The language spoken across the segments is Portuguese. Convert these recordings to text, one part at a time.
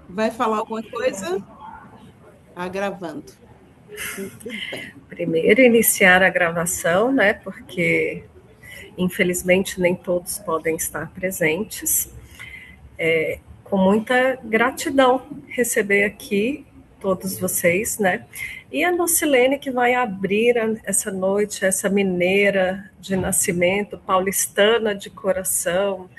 Vai falar alguma coisa? Ah, gravando. Muito bem. Primeiro, iniciar a gravação, né? Porque infelizmente nem todos podem estar presentes. Com muita gratidão receber aqui todos vocês, né? E a Nocilene que vai abrir essa noite, essa mineira de nascimento, paulistana de coração,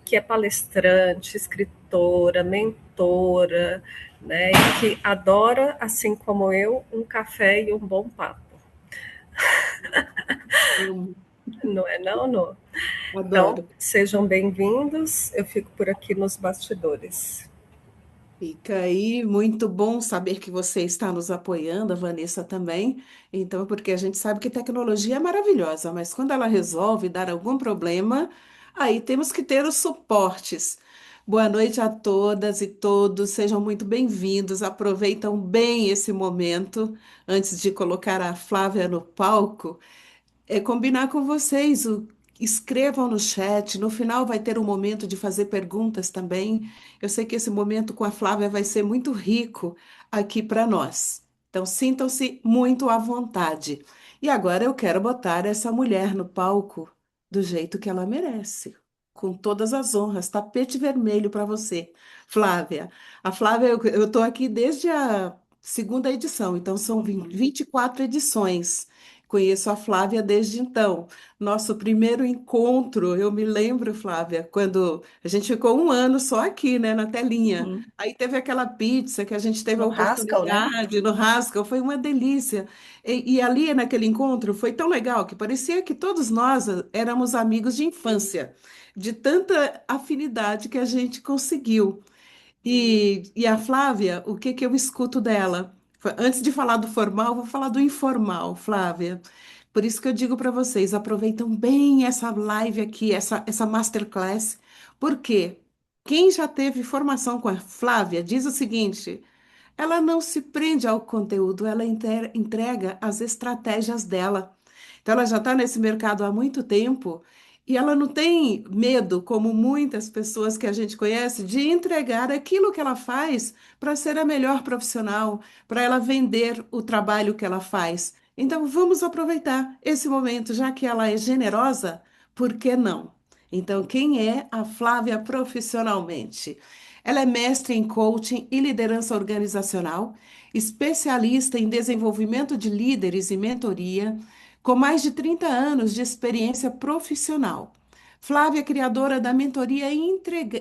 que é palestrante, escritora, mentora, né? E que adora, assim como eu, um café e um bom papo. Eu Não é não, Nô? Então, adoro. sejam bem-vindos. Eu fico por aqui nos bastidores. Fica aí, muito bom saber que você está nos apoiando, a Vanessa também. Então, porque a gente sabe que tecnologia é maravilhosa, mas quando ela resolve dar algum problema, aí temos que ter os suportes. Boa noite a todas e todos, sejam muito bem-vindos. Aproveitam bem esse momento antes de colocar a Flávia no palco. Combinar com vocês. Escrevam no chat. No final vai ter um momento de fazer perguntas também. Eu sei que esse momento com a Flávia vai ser muito rico aqui para nós. Então, sintam-se muito à vontade. E agora eu quero botar essa mulher no palco do jeito que ela merece. Com todas as honras, tapete vermelho para você, Flávia. A Flávia, eu estou aqui desde a segunda edição, então são 24 edições. Conheço a Flávia desde então. Nosso primeiro encontro, eu me lembro, Flávia, quando a gente ficou um ano só aqui, né, na telinha. Uhum. Aí teve aquela pizza que a gente teve a No Haskell, né? oportunidade no Haskell, foi uma delícia. E ali naquele encontro foi tão legal que parecia que todos nós éramos amigos de infância, de tanta afinidade que a gente conseguiu. E a Flávia, o que que eu escuto dela? Antes de falar do formal, vou falar do informal, Flávia. Por isso que eu digo para vocês, aproveitam bem essa live aqui, essa masterclass, porque quem já teve formação com a Flávia diz o seguinte: ela não se prende ao conteúdo, ela entrega as estratégias dela. Então, ela já está nesse mercado há muito tempo e ela não tem medo, como muitas pessoas que a gente conhece, de entregar aquilo que ela faz para ser a melhor profissional, para ela vender o trabalho que ela faz. Então, vamos aproveitar esse momento, já que ela é generosa, por que não? Então, quem é a Flávia profissionalmente? Ela é mestre em coaching e liderança organizacional, especialista em desenvolvimento de líderes e mentoria, com mais de 30 anos de experiência profissional. Flávia é criadora da mentoria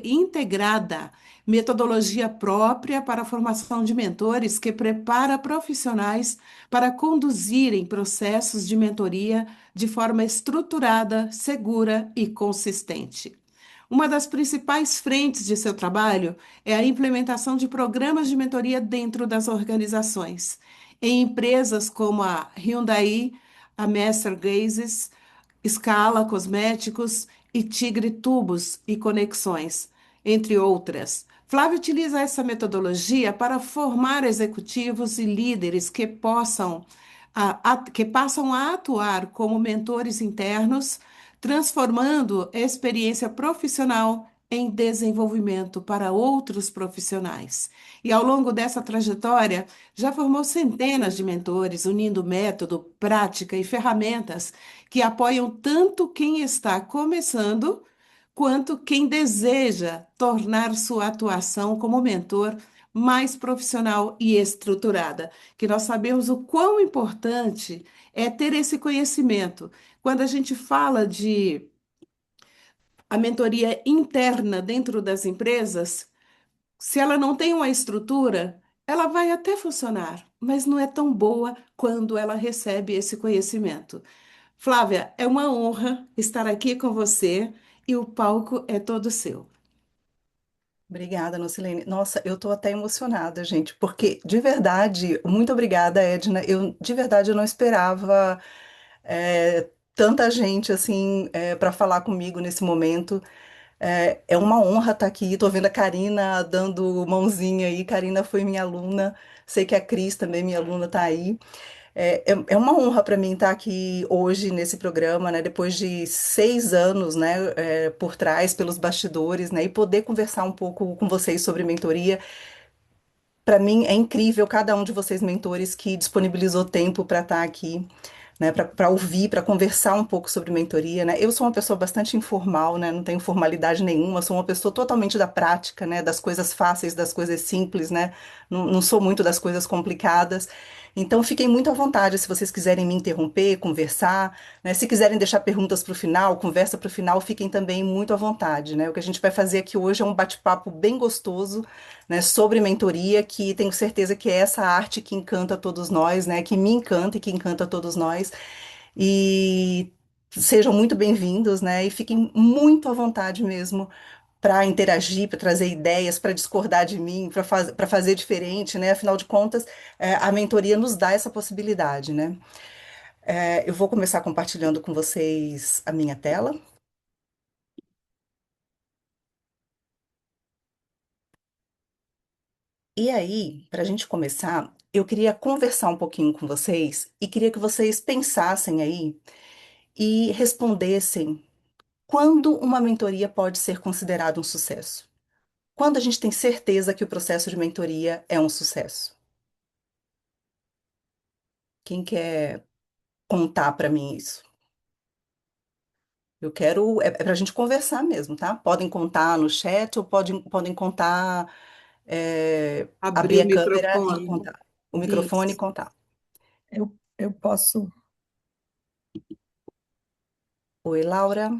integrada, metodologia própria para a formação de mentores que prepara profissionais para conduzirem processos de mentoria de forma estruturada, segura e consistente. Uma das principais frentes de seu trabalho é a implementação de programas de mentoria dentro das organizações, em empresas como a Hyundai, a Master Gases, Scala Cosméticos e Tigre Tubos e Conexões, entre outras. Flávio utiliza essa metodologia para formar executivos e líderes que passam a atuar como mentores internos, transformando a experiência profissional em desenvolvimento para outros profissionais. E ao longo dessa trajetória, já formou centenas de mentores, unindo método, prática e ferramentas que apoiam tanto quem está começando quanto quem deseja tornar sua atuação como mentor mais profissional e estruturada. Que nós sabemos o quão importante é ter esse conhecimento. Quando a gente fala de a mentoria interna dentro das empresas, se ela não tem uma estrutura, ela vai até funcionar, mas não é tão boa quando ela recebe esse conhecimento. Flávia, é uma honra estar aqui com você e o palco é todo seu. Obrigada, Lucilene. Nossa, eu tô até emocionada, gente, porque de verdade, muito obrigada, Edna. Eu de verdade eu não esperava tanta gente assim para falar comigo nesse momento. É uma honra estar aqui. Tô vendo a Karina dando mãozinha aí. Karina foi minha aluna. Sei que a Cris também, minha aluna, tá aí. É uma honra para mim estar aqui hoje nesse programa, né? Depois de 6 anos, né? Por trás, pelos bastidores, né? E poder conversar um pouco com vocês sobre mentoria. Para mim é incrível cada um de vocês mentores que disponibilizou tempo para estar aqui, né, para ouvir, para conversar um pouco sobre mentoria, né? Eu sou uma pessoa bastante informal, né? Não tenho formalidade nenhuma, sou uma pessoa totalmente da prática, né? Das coisas fáceis, das coisas simples, né? Não sou muito das coisas complicadas. Então, fiquem muito à vontade se vocês quiserem me interromper, conversar, né? Se quiserem deixar perguntas para o final, conversa para o final, fiquem também muito à vontade, né? O que a gente vai fazer aqui hoje é um bate-papo bem gostoso, né? Sobre mentoria, que tenho certeza que é essa arte que encanta todos nós, né? Que me encanta e que encanta todos nós. E sejam muito bem-vindos, né? E fiquem muito à vontade mesmo para interagir, para trazer ideias, para discordar de mim, para fazer diferente, né? Afinal de contas, a mentoria nos dá essa possibilidade, né? Eu vou começar compartilhando com vocês a minha tela. E aí, para a gente começar, eu queria conversar um pouquinho com vocês e queria que vocês pensassem aí e respondessem quando uma mentoria pode ser considerada um sucesso. Quando a gente tem certeza que o processo de mentoria é um sucesso. Quem quer contar para mim isso? Eu quero, é para a gente conversar mesmo, tá? Podem contar no chat ou podem contar, Abrir abrir o a câmera e microfone. contar. O microfone e Isso. contar. Eu posso. Oi, Laura.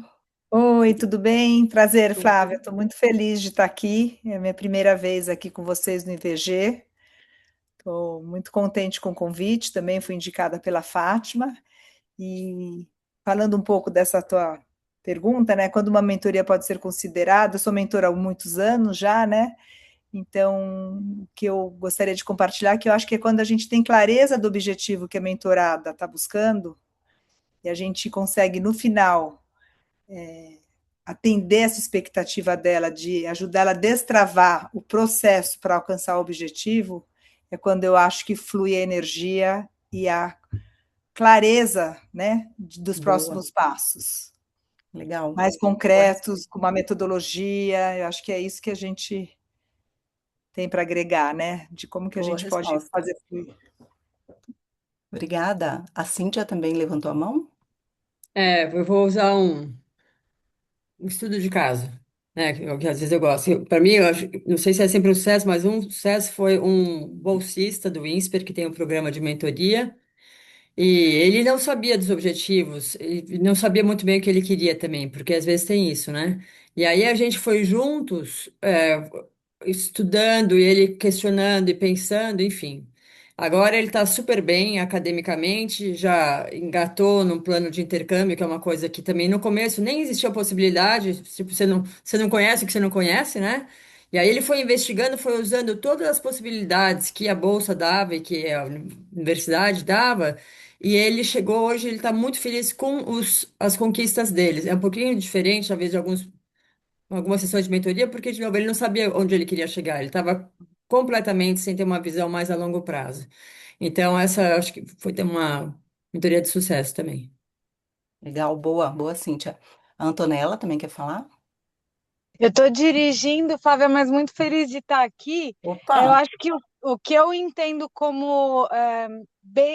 Oi, tudo bem? Prazer, Flávia. Estou muito feliz de estar aqui. É a minha primeira vez aqui com vocês no IVG. Estou muito contente com o convite. Também fui indicada pela Fátima. E falando um pouco dessa tua pergunta, né? Quando uma mentoria pode ser considerada? Eu sou mentora há muitos anos já, né? Então, o que eu gostaria de compartilhar, é que eu acho que é quando a gente tem clareza do objetivo que a mentorada está buscando, e a gente consegue, no final, atender essa expectativa dela, de ajudar ela a destravar o processo para alcançar o objetivo, é quando eu acho que flui a energia e a clareza, né, dos Boa. próximos passos. Legal. Mais Boa concretos, resposta. com uma metodologia, eu acho que é isso que a gente tem para agregar, né, de como que a Boa gente pode resposta. fazer fluir. Obrigada. A Cíntia também levantou a mão? Eu vou usar um estudo de caso, né? Que às vezes eu gosto. Para mim, eu acho, não sei se é sempre um sucesso, mas um sucesso foi um bolsista do INSPER, que tem um programa de mentoria, e ele não sabia dos objetivos, ele não sabia muito bem o que ele queria também, porque às vezes tem isso, né? E aí a gente foi juntos, estudando, e ele questionando e pensando, enfim. Agora ele está super bem academicamente, já engatou num plano de intercâmbio, que é uma coisa que também no começo nem existia a possibilidade, tipo, você não conhece o que você não conhece, né? E aí ele foi investigando, foi usando todas as possibilidades que a bolsa dava e que a universidade dava, e ele chegou hoje, ele está muito feliz com as conquistas deles. É um pouquinho diferente, talvez, de algumas sessões de mentoria, porque, de novo, ele não sabia onde ele queria chegar, ele estava completamente sem ter uma visão mais a longo prazo. Então, essa acho que foi ter uma mentoria de sucesso também. Legal, boa, boa, Cíntia. A Antonella também quer falar? Eu estou dirigindo, Flávia, mas muito feliz de estar aqui. Opa, Eu acho que o que eu entendo como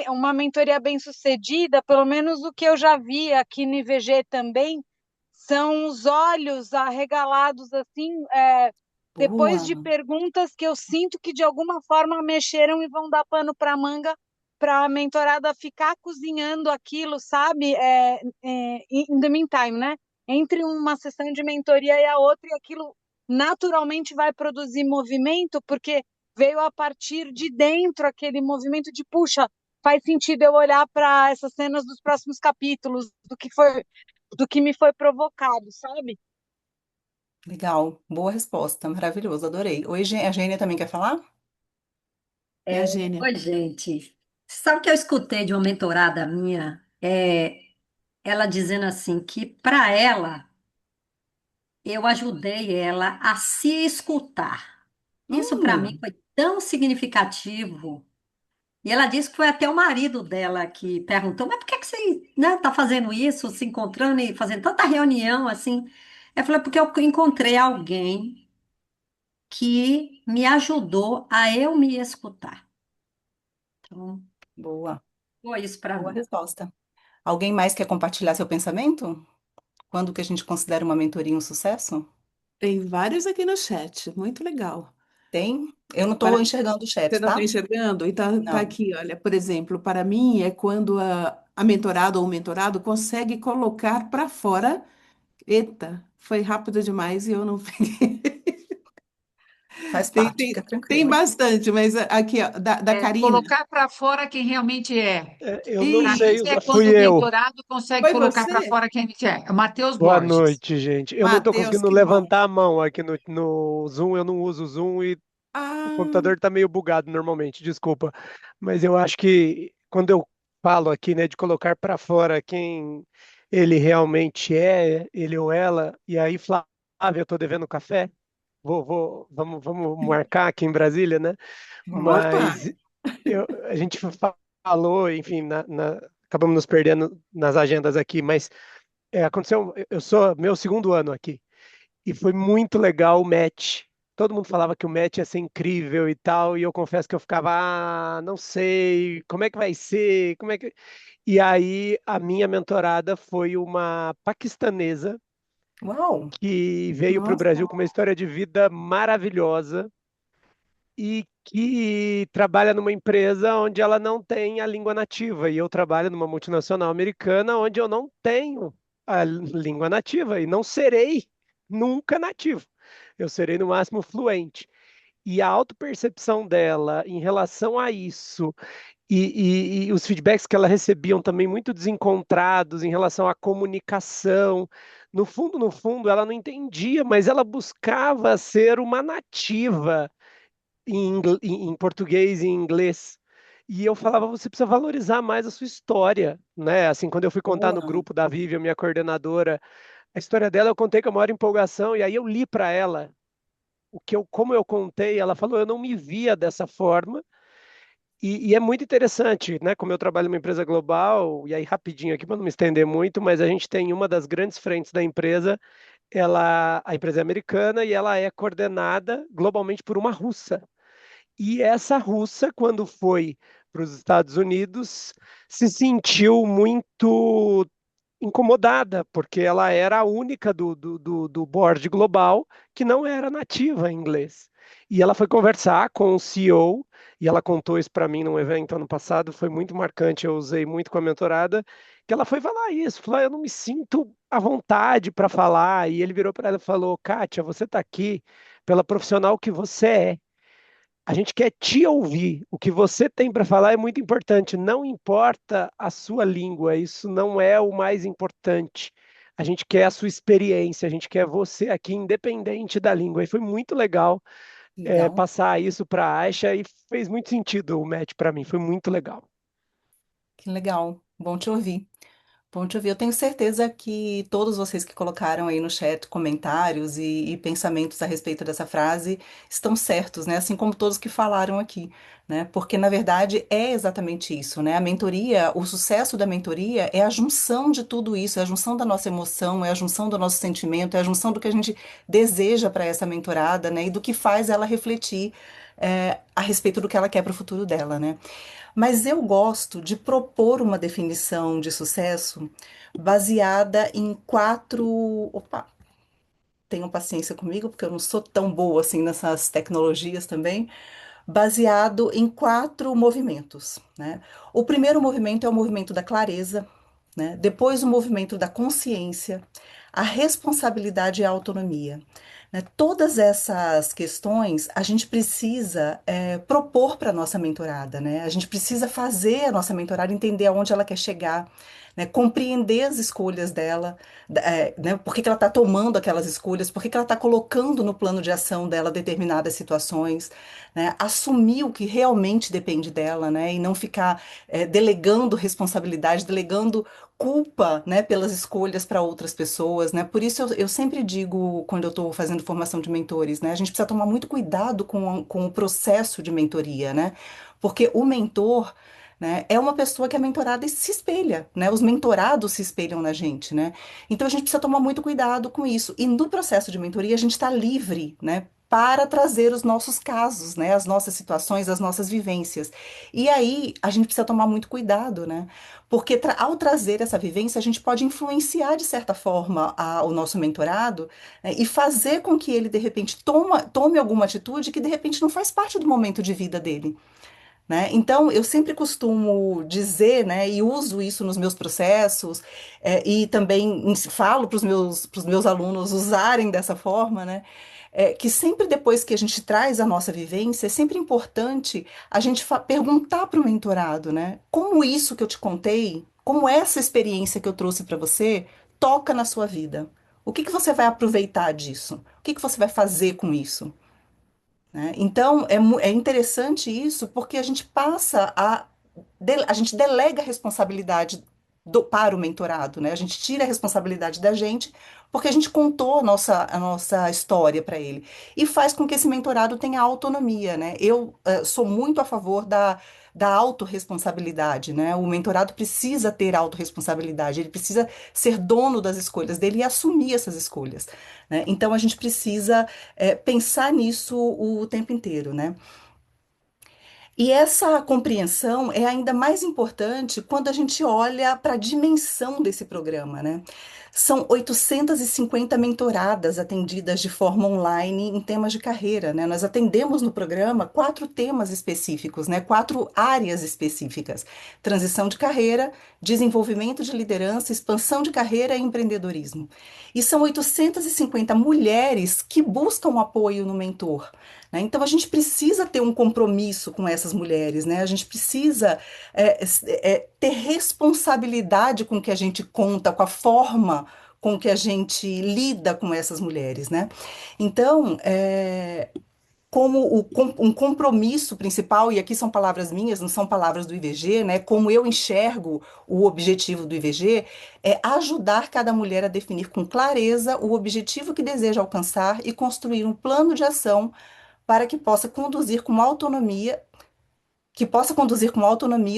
uma mentoria bem-sucedida, pelo menos o que eu já vi aqui no IVG também, são os olhos arregalados, assim, depois boa. de perguntas que eu sinto que de alguma forma mexeram e vão dar pano para manga para a mentorada ficar cozinhando aquilo, sabe? In the meantime, né? Entre uma sessão de mentoria e a outra, e aquilo naturalmente vai produzir movimento, porque veio a partir de dentro aquele movimento de, puxa, faz sentido eu olhar para essas cenas dos próximos capítulos, do que me foi provocado, sabe? Legal, boa resposta, maravilhoso, adorei. Oi, a Gênia também quer falar? É a Gênia. Oi, gente. Sabe o que eu escutei de uma mentorada minha? Ela dizendo assim que para ela eu ajudei ela a se escutar. Isso para mim Hum, foi tão significativo. E ela disse que foi até o marido dela que perguntou: mas por que que você, né, tá fazendo isso, se encontrando e fazendo tanta reunião assim? Eu falei: porque eu encontrei alguém que me ajudou a eu me escutar. Então, Boa, foi isso para boa mim. resposta. Alguém mais quer compartilhar seu pensamento? Quando que a gente considera uma mentoria um sucesso? Tem vários aqui no chat, muito legal. Tem? Eu não estou Para, enxergando o você chat, não está tá? enxergando? Então, tá Não. aqui, olha, por exemplo, para mim é quando a mentorada ou o mentorado consegue colocar para fora. Eita, foi rápido demais e eu não peguei. Faz Tem, parte, fica tem tranquila. bastante, mas aqui, ó, da Karina. Colocar para fora quem realmente é. Eu não Para mim, sei Isso, é usar. quando Fui o eu. mentorado consegue foi colocar para você? fora quem ele é. É Matheus Boa Borges. noite, gente. Eu não tô Matheus, conseguindo que bom. levantar a mão aqui no Zoom. Eu não uso o Zoom e o Ah, computador tá meio bugado normalmente. Desculpa. Mas eu acho que quando eu falo aqui, né, de colocar para fora quem ele realmente é, ele ou ela, e aí, Flávia, eu tô devendo café. Vamos marcar aqui em Brasília, né? opa! Mas a gente falou, enfim, acabamos nos perdendo nas agendas aqui, mas aconteceu. Eu sou meu segundo ano aqui e foi muito legal o match. Todo mundo falava que o match ia ser incrível e tal, e eu confesso que eu ficava, não sei, como é que vai ser, como é que. E aí a minha mentorada foi uma paquistanesa Uau! que veio para o Nossa, Brasil com uma história de vida maravilhosa e que trabalha numa empresa onde ela não tem a língua nativa. E eu trabalho numa multinacional americana onde eu não tenho a língua nativa e não serei nunca nativo. Eu serei no máximo fluente. E a autopercepção dela em relação a isso e os feedbacks que ela recebiam também muito desencontrados em relação à comunicação. No fundo, ela não entendia, mas ela buscava ser uma nativa em português e em inglês. E eu falava, você precisa valorizar mais a sua história, né? Assim, quando eu fui contar no Boa. grupo da Vivian, minha coordenadora, a história dela, eu contei com a maior empolgação, e aí eu li para ela como eu contei, ela falou, eu não me via dessa forma, e é muito interessante, né? Como eu trabalho numa empresa global, e aí rapidinho aqui para não me estender muito, mas a gente tem uma das grandes frentes da empresa, a empresa é americana e ela é coordenada globalmente por uma russa. E essa russa, quando foi para os Estados Unidos, se sentiu muito incomodada, porque ela era a única do board global que não era nativa em inglês. E ela foi conversar com o CEO, e ela contou isso para mim num evento ano passado, foi muito marcante, eu usei muito com a mentorada, que ela foi falar isso, falou, eu não me sinto à vontade para falar, e ele virou para ela e falou, Kátia, você está aqui pela profissional que você é. A gente quer te ouvir. O que você tem para falar é muito importante. Não importa a sua língua, isso não é o mais importante. A gente quer a sua experiência, a gente quer você aqui, independente da língua. E foi muito legal Legal. passar isso para a Aisha e fez muito sentido o match para mim. Foi muito legal. Que legal. Bom te ouvir. Bom te ouvir. Eu tenho certeza que todos vocês que colocaram aí no chat comentários e pensamentos a respeito dessa frase estão certos, né? Assim como todos que falaram aqui, né? Porque na verdade é exatamente isso, né? A mentoria, o sucesso da mentoria é a junção de tudo isso, é a junção da nossa emoção, é a junção do nosso sentimento, é a junção do que a gente deseja para essa mentorada, né? E do que faz ela refletir, a respeito do que ela quer para o futuro dela, né? Mas eu gosto de propor uma definição de sucesso baseada em quatro. Opa, tenham paciência comigo, porque eu não sou tão boa assim nessas tecnologias também. Baseado em quatro movimentos, né? O primeiro movimento é o movimento da clareza, né? Depois o movimento da consciência, a responsabilidade e a autonomia, né? Todas essas questões a gente precisa propor para a nossa mentorada, né? A gente precisa fazer a nossa mentorada entender aonde ela quer chegar, né? Compreender as escolhas dela, né? Por que que ela está tomando aquelas escolhas, por que que ela está colocando no plano de ação dela determinadas situações, né? Assumir o que realmente depende dela, né? E não ficar delegando responsabilidade, delegando culpa, né, pelas escolhas para outras pessoas, né? Por isso eu sempre digo, quando eu estou fazendo formação de mentores, né, a gente precisa tomar muito cuidado com o processo de mentoria, né? Porque o mentor, né, é uma pessoa que é mentorada e se espelha, né? Os mentorados se espelham na gente, né? Então a gente precisa tomar muito cuidado com isso. E no processo de mentoria a gente está livre, né? para trazer os nossos casos, né, as nossas situações, as nossas vivências. E aí a gente precisa tomar muito cuidado, né? Porque ao trazer essa vivência, a gente pode influenciar de certa forma o nosso mentorado, né, e fazer com que ele de repente tome alguma atitude que de repente não faz parte do momento de vida dele. Né? Então, eu sempre costumo dizer, né, e uso isso nos meus processos, e também falo para os meus alunos usarem dessa forma, né, que sempre depois que a gente traz a nossa vivência, é sempre importante a gente perguntar para o mentorado, né, como isso que eu te contei, como essa experiência que eu trouxe para você, toca na sua vida. O que que você vai aproveitar disso? O que que você vai fazer com isso? Né? Então, é interessante isso porque a gente passa a gente delega a responsabilidade para o mentorado, né? A gente tira a responsabilidade da gente porque a gente contou a nossa história para ele e faz com que esse mentorado tenha autonomia, né? Eu sou muito a favor da autorresponsabilidade, né? O mentorado precisa ter autorresponsabilidade, ele precisa ser dono das escolhas dele e assumir essas escolhas, né? Então, a gente precisa pensar nisso o tempo inteiro, né? E essa compreensão é ainda mais importante quando a gente olha para a dimensão desse programa, né? São 850 mentoradas atendidas de forma online em temas de carreira, né? Nós atendemos no programa 4 temas específicos, né? 4 áreas específicas: transição de carreira, desenvolvimento de liderança, expansão de carreira e empreendedorismo. E são 850 mulheres que buscam apoio no mentor, né? Então, a gente precisa ter um compromisso com essas mulheres, né? A gente precisa ter responsabilidade com o que a gente conta, com a forma com que a gente lida com essas mulheres, né? Então, como um compromisso principal, e aqui são palavras minhas, não são palavras do IVG, né? Como eu enxergo o objetivo do IVG, é ajudar cada mulher a definir com clareza o objetivo que deseja alcançar e construir um plano de ação para que possa conduzir com autonomia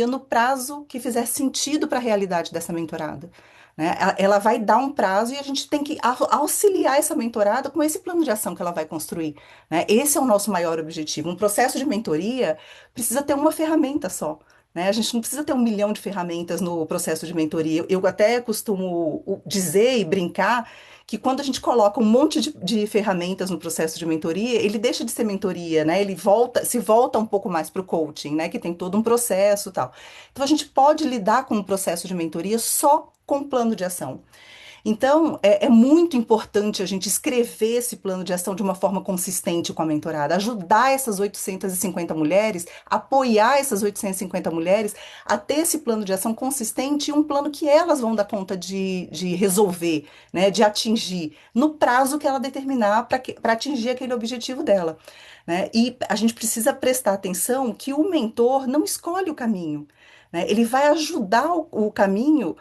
no prazo que fizer sentido para a realidade dessa mentorada. Né? Ela vai dar um prazo e a gente tem que auxiliar essa mentorada com esse plano de ação que ela vai construir. Né? Esse é o nosso maior objetivo. Um processo de mentoria precisa ter uma ferramenta só. Né? A gente não precisa ter 1 milhão de ferramentas no processo de mentoria. Eu até costumo dizer e brincar que quando a gente coloca um monte de ferramentas no processo de mentoria, ele deixa de ser mentoria, né? Ele se volta um pouco mais para o coaching, né? Que tem todo um processo e tal. Então a gente pode lidar com o processo de mentoria só com o plano de ação. Então, é muito importante a gente escrever esse plano de ação de uma forma consistente com a mentorada, ajudar essas 850 mulheres, apoiar essas 850 mulheres a ter esse plano de ação consistente e um plano que elas vão dar conta de resolver, né, de atingir, no prazo que ela determinar para atingir aquele objetivo dela. Né? E a gente precisa prestar atenção que o mentor não escolhe o caminho. Né? Ele vai ajudar o caminho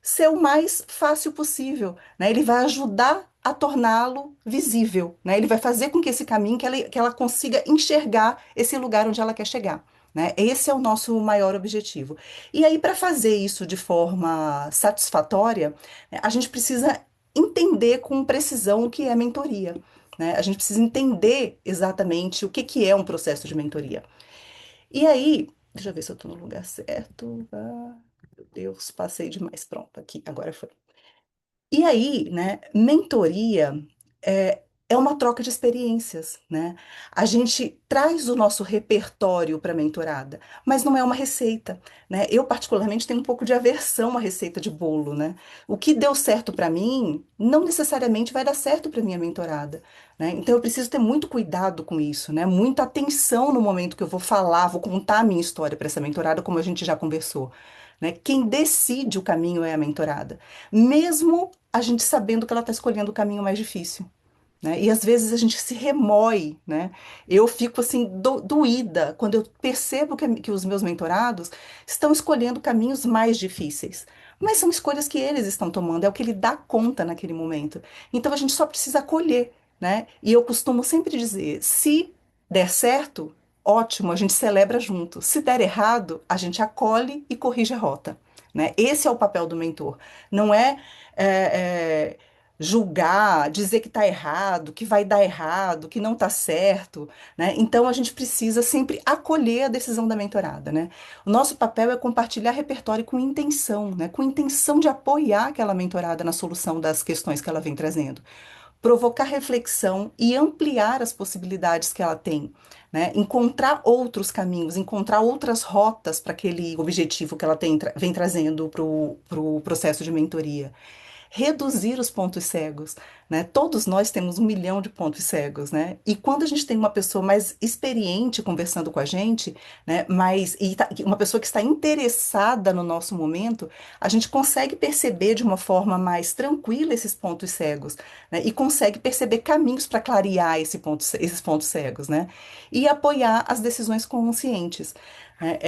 ser o mais fácil possível, né? Ele vai ajudar a torná-lo visível, né? Ele vai fazer com que esse caminho, que ela consiga enxergar esse lugar onde ela quer chegar, né? Esse é o nosso maior objetivo. E aí, para fazer isso de forma satisfatória, né, a gente precisa entender com precisão o que é mentoria, né? A gente precisa entender exatamente o que que é um processo de mentoria. E aí, deixa eu ver se eu estou no lugar certo. Meu Deus, passei demais. Pronto, aqui, agora foi. E aí, né, mentoria é uma troca de experiências, né? A gente traz o nosso repertório para a mentorada, mas não é uma receita, né? Eu, particularmente, tenho um pouco de aversão à receita de bolo, né? O que deu certo para mim, não necessariamente vai dar certo para minha mentorada, né? Então, eu preciso ter muito cuidado com isso, né? Muita atenção no momento que eu vou falar, vou contar a minha história para essa mentorada, como a gente já conversou. Né? Quem decide o caminho é a mentorada, mesmo a gente sabendo que ela está escolhendo o caminho mais difícil. Né? E às vezes a gente se remói, né? Eu fico assim doída quando eu percebo que os meus mentorados estão escolhendo caminhos mais difíceis. Mas são escolhas que eles estão tomando, é o que ele dá conta naquele momento. Então a gente só precisa acolher, né? E eu costumo sempre dizer, se der certo, ótimo, a gente celebra junto. Se der errado, a gente acolhe e corrige a rota, né? Esse é o papel do mentor. Não é, é, julgar, dizer que está errado, que vai dar errado, que não está certo, né? Então a gente precisa sempre acolher a decisão da mentorada, né? O nosso papel é compartilhar repertório com intenção, né? Com intenção de apoiar aquela mentorada na solução das questões que ela vem trazendo, provocar reflexão e ampliar as possibilidades que ela tem, né? Encontrar outros caminhos, encontrar outras rotas para aquele objetivo que ela vem trazendo para o processo de mentoria. Reduzir os pontos cegos, né? Todos nós temos 1 milhão de pontos cegos, né? E quando a gente tem uma pessoa mais experiente conversando com a gente, né? Uma pessoa que está interessada no nosso momento, a gente consegue perceber de uma forma mais tranquila esses pontos cegos, né? E consegue perceber caminhos para clarear esses pontos cegos, né? E apoiar as decisões conscientes, né?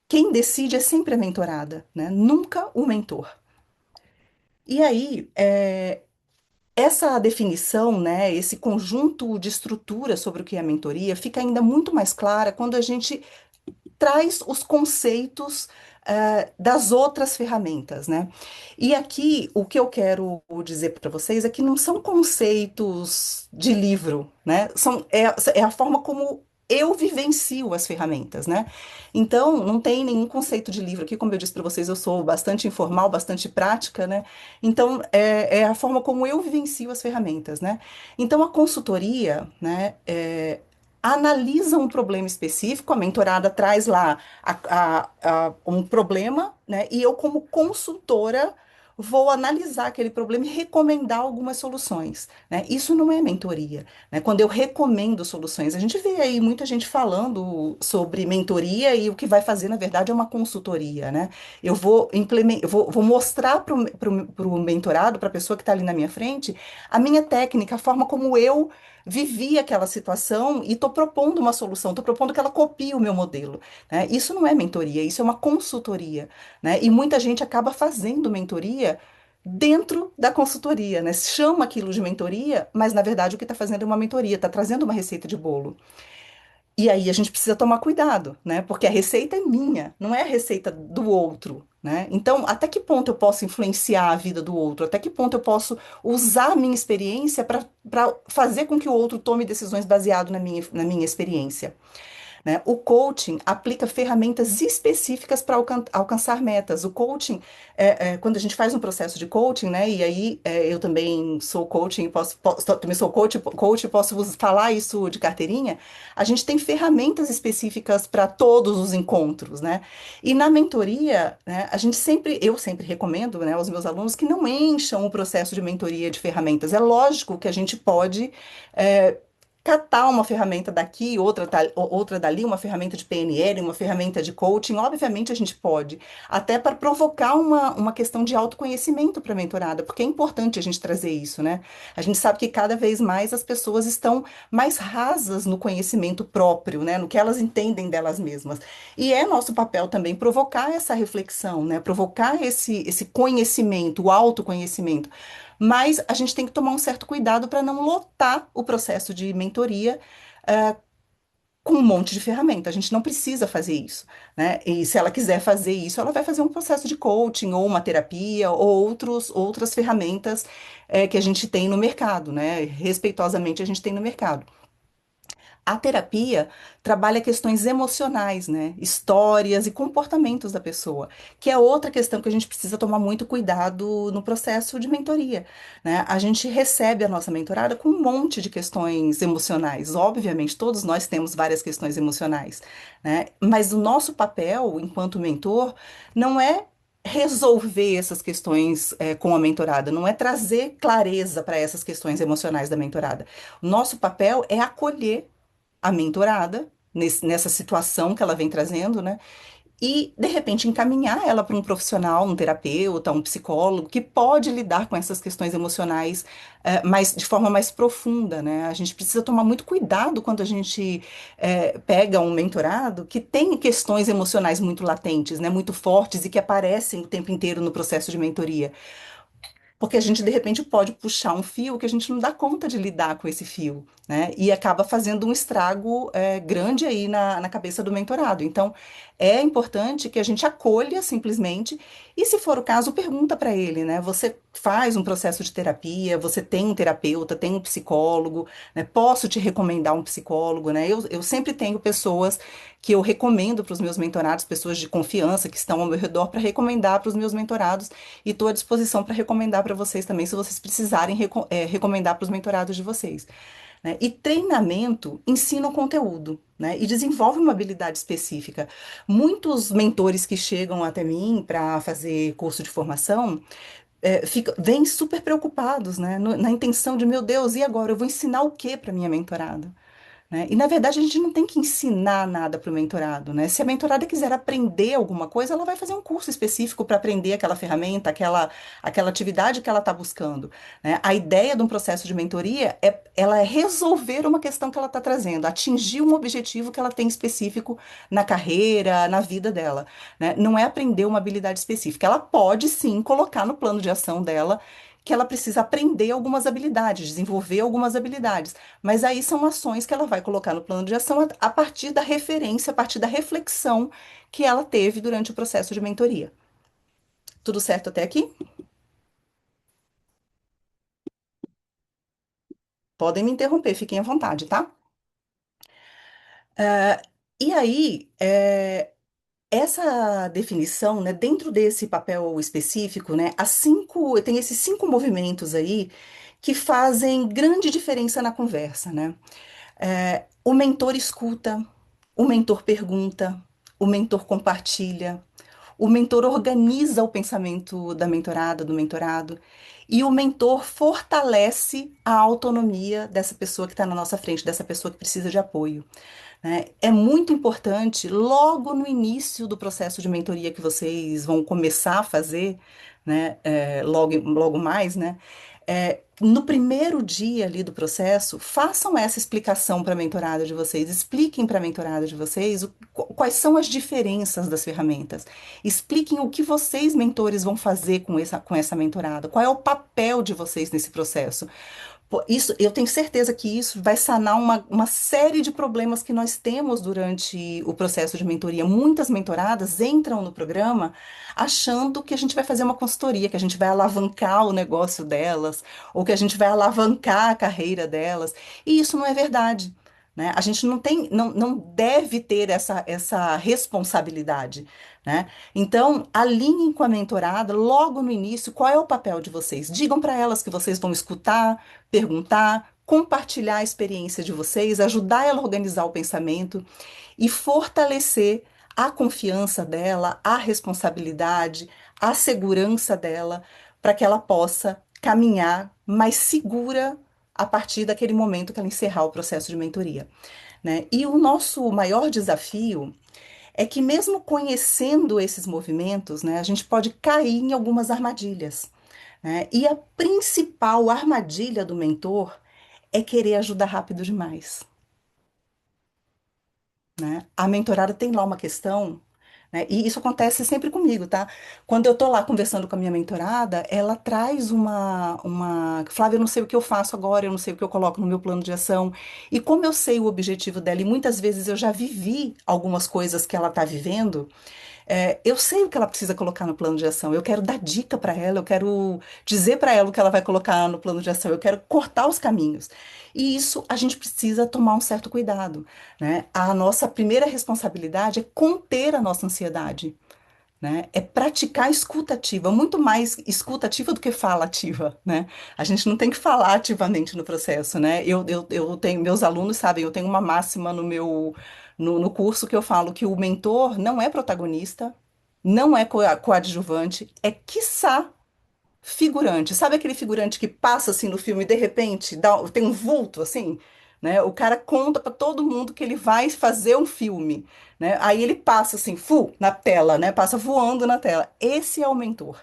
Quem decide é sempre a mentorada, né? Nunca o mentor. E aí, essa definição, né, esse conjunto de estrutura sobre o que é a mentoria fica ainda muito mais clara quando a gente traz os conceitos, das outras ferramentas, né? E aqui o que eu quero dizer para vocês é que não são conceitos de livro, né? É a forma como eu vivencio as ferramentas, né? Então, não tem nenhum conceito de livro aqui, como eu disse para vocês, eu sou bastante informal, bastante prática, né? Então, é a forma como eu vivencio as ferramentas, né? Então, a consultoria, né, analisa um problema específico, a mentorada traz lá um problema, né? E eu, como consultora, vou analisar aquele problema e recomendar algumas soluções, né? Isso não é mentoria, né? Quando eu recomendo soluções, a gente vê aí muita gente falando sobre mentoria e o que vai fazer, na verdade, é uma consultoria, né? Eu vou implementar, vou mostrar para o mentorado, para a pessoa que está ali na minha frente, a minha técnica, a forma como eu vivi aquela situação e estou propondo uma solução, estou propondo que ela copie o meu modelo, né? Isso não é mentoria, isso é uma consultoria, né? E muita gente acaba fazendo mentoria dentro da consultoria, né? Chama aquilo de mentoria, mas na verdade o que está fazendo é uma mentoria, está trazendo uma receita de bolo. E aí a gente precisa tomar cuidado, né? Porque a receita é minha, não é a receita do outro, né? Então, até que ponto eu posso influenciar a vida do outro? Até que ponto eu posso usar a minha experiência para fazer com que o outro tome decisões baseado na minha experiência? Né? O coaching aplica ferramentas específicas para alcançar metas. O coaching, quando a gente faz um processo de coaching, né? E aí eu também sou coaching, também sou coach, posso vos falar isso de carteirinha. A gente tem ferramentas específicas para todos os encontros, né? E na mentoria, né, eu sempre recomendo, né, aos meus alunos que não encham o processo de mentoria de ferramentas. É lógico que a gente pode é, catar uma ferramenta daqui, outra dali, uma ferramenta de PNL, uma ferramenta de coaching, obviamente a gente pode, até para provocar uma questão de autoconhecimento para a mentorada, porque é importante a gente trazer isso, né? A gente sabe que cada vez mais as pessoas estão mais rasas no conhecimento próprio, né? No que elas entendem delas mesmas. E é nosso papel também provocar essa reflexão, né? Provocar esse conhecimento, o autoconhecimento. Mas a gente tem que tomar um certo cuidado para não lotar o processo de mentoria, eh, com um monte de ferramenta. A gente não precisa fazer isso, né? E se ela quiser fazer isso, ela vai fazer um processo de coaching, ou uma terapia, ou outras ferramentas, que a gente tem no mercado, né? Respeitosamente, a gente tem no mercado. A terapia trabalha questões emocionais, né? Histórias e comportamentos da pessoa, que é outra questão que a gente precisa tomar muito cuidado no processo de mentoria, né? A gente recebe a nossa mentorada com um monte de questões emocionais. Obviamente, todos nós temos várias questões emocionais, né? Mas o nosso papel, enquanto mentor, não é resolver essas questões, com a mentorada, não é trazer clareza para essas questões emocionais da mentorada. O nosso papel é acolher a mentorada nessa situação que ela vem trazendo, né? E, de repente, encaminhar ela para um profissional, um terapeuta, um psicólogo, que pode lidar com essas questões emocionais, de forma mais profunda, né? A gente precisa tomar muito cuidado quando a gente pega um mentorado que tem questões emocionais muito latentes, né? Muito fortes e que aparecem o tempo inteiro no processo de mentoria. porque a gente de repente pode puxar um fio que a gente não dá conta de lidar com esse fio, né? E acaba fazendo um estrago grande aí na cabeça do mentorado. Então, é importante que a gente acolha simplesmente e, se for o caso, pergunta para ele, né? Você faz um processo de terapia, você tem um terapeuta, tem um psicólogo, né? Posso te recomendar um psicólogo, né? Eu sempre tenho pessoas que eu recomendo para os meus mentorados, pessoas de confiança que estão ao meu redor, para recomendar para os meus mentorados, e estou à disposição para recomendar para vocês também, se vocês precisarem recomendar para os mentorados de vocês, né? E treinamento ensina o conteúdo, né? E desenvolve uma habilidade específica. Muitos mentores que chegam até mim para fazer curso de formação vêm super preocupados, né? Na intenção de, meu Deus, e agora? Eu vou ensinar o que para minha mentorada? Né? E, na verdade, a gente não tem que ensinar nada para o mentorado, né? Se a mentorada quiser aprender alguma coisa, ela vai fazer um curso específico para aprender aquela ferramenta, aquela atividade que ela está buscando, né? A ideia de um processo de mentoria ela é resolver uma questão que ela está trazendo, atingir um objetivo que ela tem específico na carreira, na vida dela, né? Não é aprender uma habilidade específica. Ela pode, sim, colocar no plano de ação dela que ela precisa aprender algumas habilidades, desenvolver algumas habilidades. Mas aí são ações que ela vai colocar no plano de ação a partir da referência, a partir da reflexão que ela teve durante o processo de mentoria. Tudo certo até aqui? Podem me interromper, fiquem à vontade, tá? E aí, essa definição, né, dentro desse papel específico, né, tem esses 5 movimentos aí que fazem grande diferença na conversa, né? O mentor escuta, o mentor pergunta, o mentor compartilha, o mentor organiza o pensamento da mentorada, do mentorado, e o mentor fortalece a autonomia dessa pessoa que está na nossa frente, dessa pessoa que precisa de apoio, né? É muito importante, logo no início do processo de mentoria que vocês vão começar a fazer, né, logo mais, né, no primeiro dia ali do processo, façam essa explicação para a mentorada de vocês, expliquem para a mentorada de vocês quais são as diferenças das ferramentas, expliquem o que vocês, mentores, vão fazer com essa mentorada, qual é o papel de vocês nesse processo. Pô, isso, eu tenho certeza que isso vai sanar uma série de problemas que nós temos durante o processo de mentoria. Muitas mentoradas entram no programa achando que a gente vai fazer uma consultoria, que a gente vai alavancar o negócio delas, ou que a gente vai alavancar a carreira delas. E isso não é verdade. Né? A gente não deve ter essa responsabilidade. Né? Então, alinhem com a mentorada logo no início qual é o papel de vocês. Digam para elas que vocês vão escutar, perguntar, compartilhar a experiência de vocês, ajudar ela a organizar o pensamento e fortalecer a confiança dela, a responsabilidade, a segurança dela, para que ela possa caminhar mais segura a partir daquele momento que ela encerrar o processo de mentoria, né? E o nosso maior desafio é que, mesmo conhecendo esses movimentos, né, a gente pode cair em algumas armadilhas, né? E a principal armadilha do mentor é querer ajudar rápido demais, né? A mentorada tem lá uma questão, né? E isso acontece sempre comigo, tá? Quando eu tô lá conversando com a minha mentorada, ela traz Flávia, eu não sei o que eu faço agora, eu não sei o que eu coloco no meu plano de ação. E como eu sei o objetivo dela, e muitas vezes eu já vivi algumas coisas que ela tá vivendo, eu sei o que ela precisa colocar no plano de ação. Eu quero dar dica para ela, eu quero dizer para ela o que ela vai colocar no plano de ação, eu quero cortar os caminhos. E isso a gente precisa tomar um certo cuidado, né? A nossa primeira responsabilidade é conter a nossa ansiedade. Né? É praticar a escuta ativa, muito mais escuta ativa do que fala ativa, né? A gente não tem que falar ativamente no processo, né? Eu tenho, meus alunos sabem, eu tenho uma máxima no curso que eu falo que o mentor não é protagonista, não é coadjuvante, é quiçá figurante. Sabe aquele figurante que passa assim no filme e de repente tem um vulto assim? Né? O cara conta para todo mundo que ele vai fazer um filme, né? Aí ele passa assim, na tela, né? Passa voando na tela. Esse é o mentor.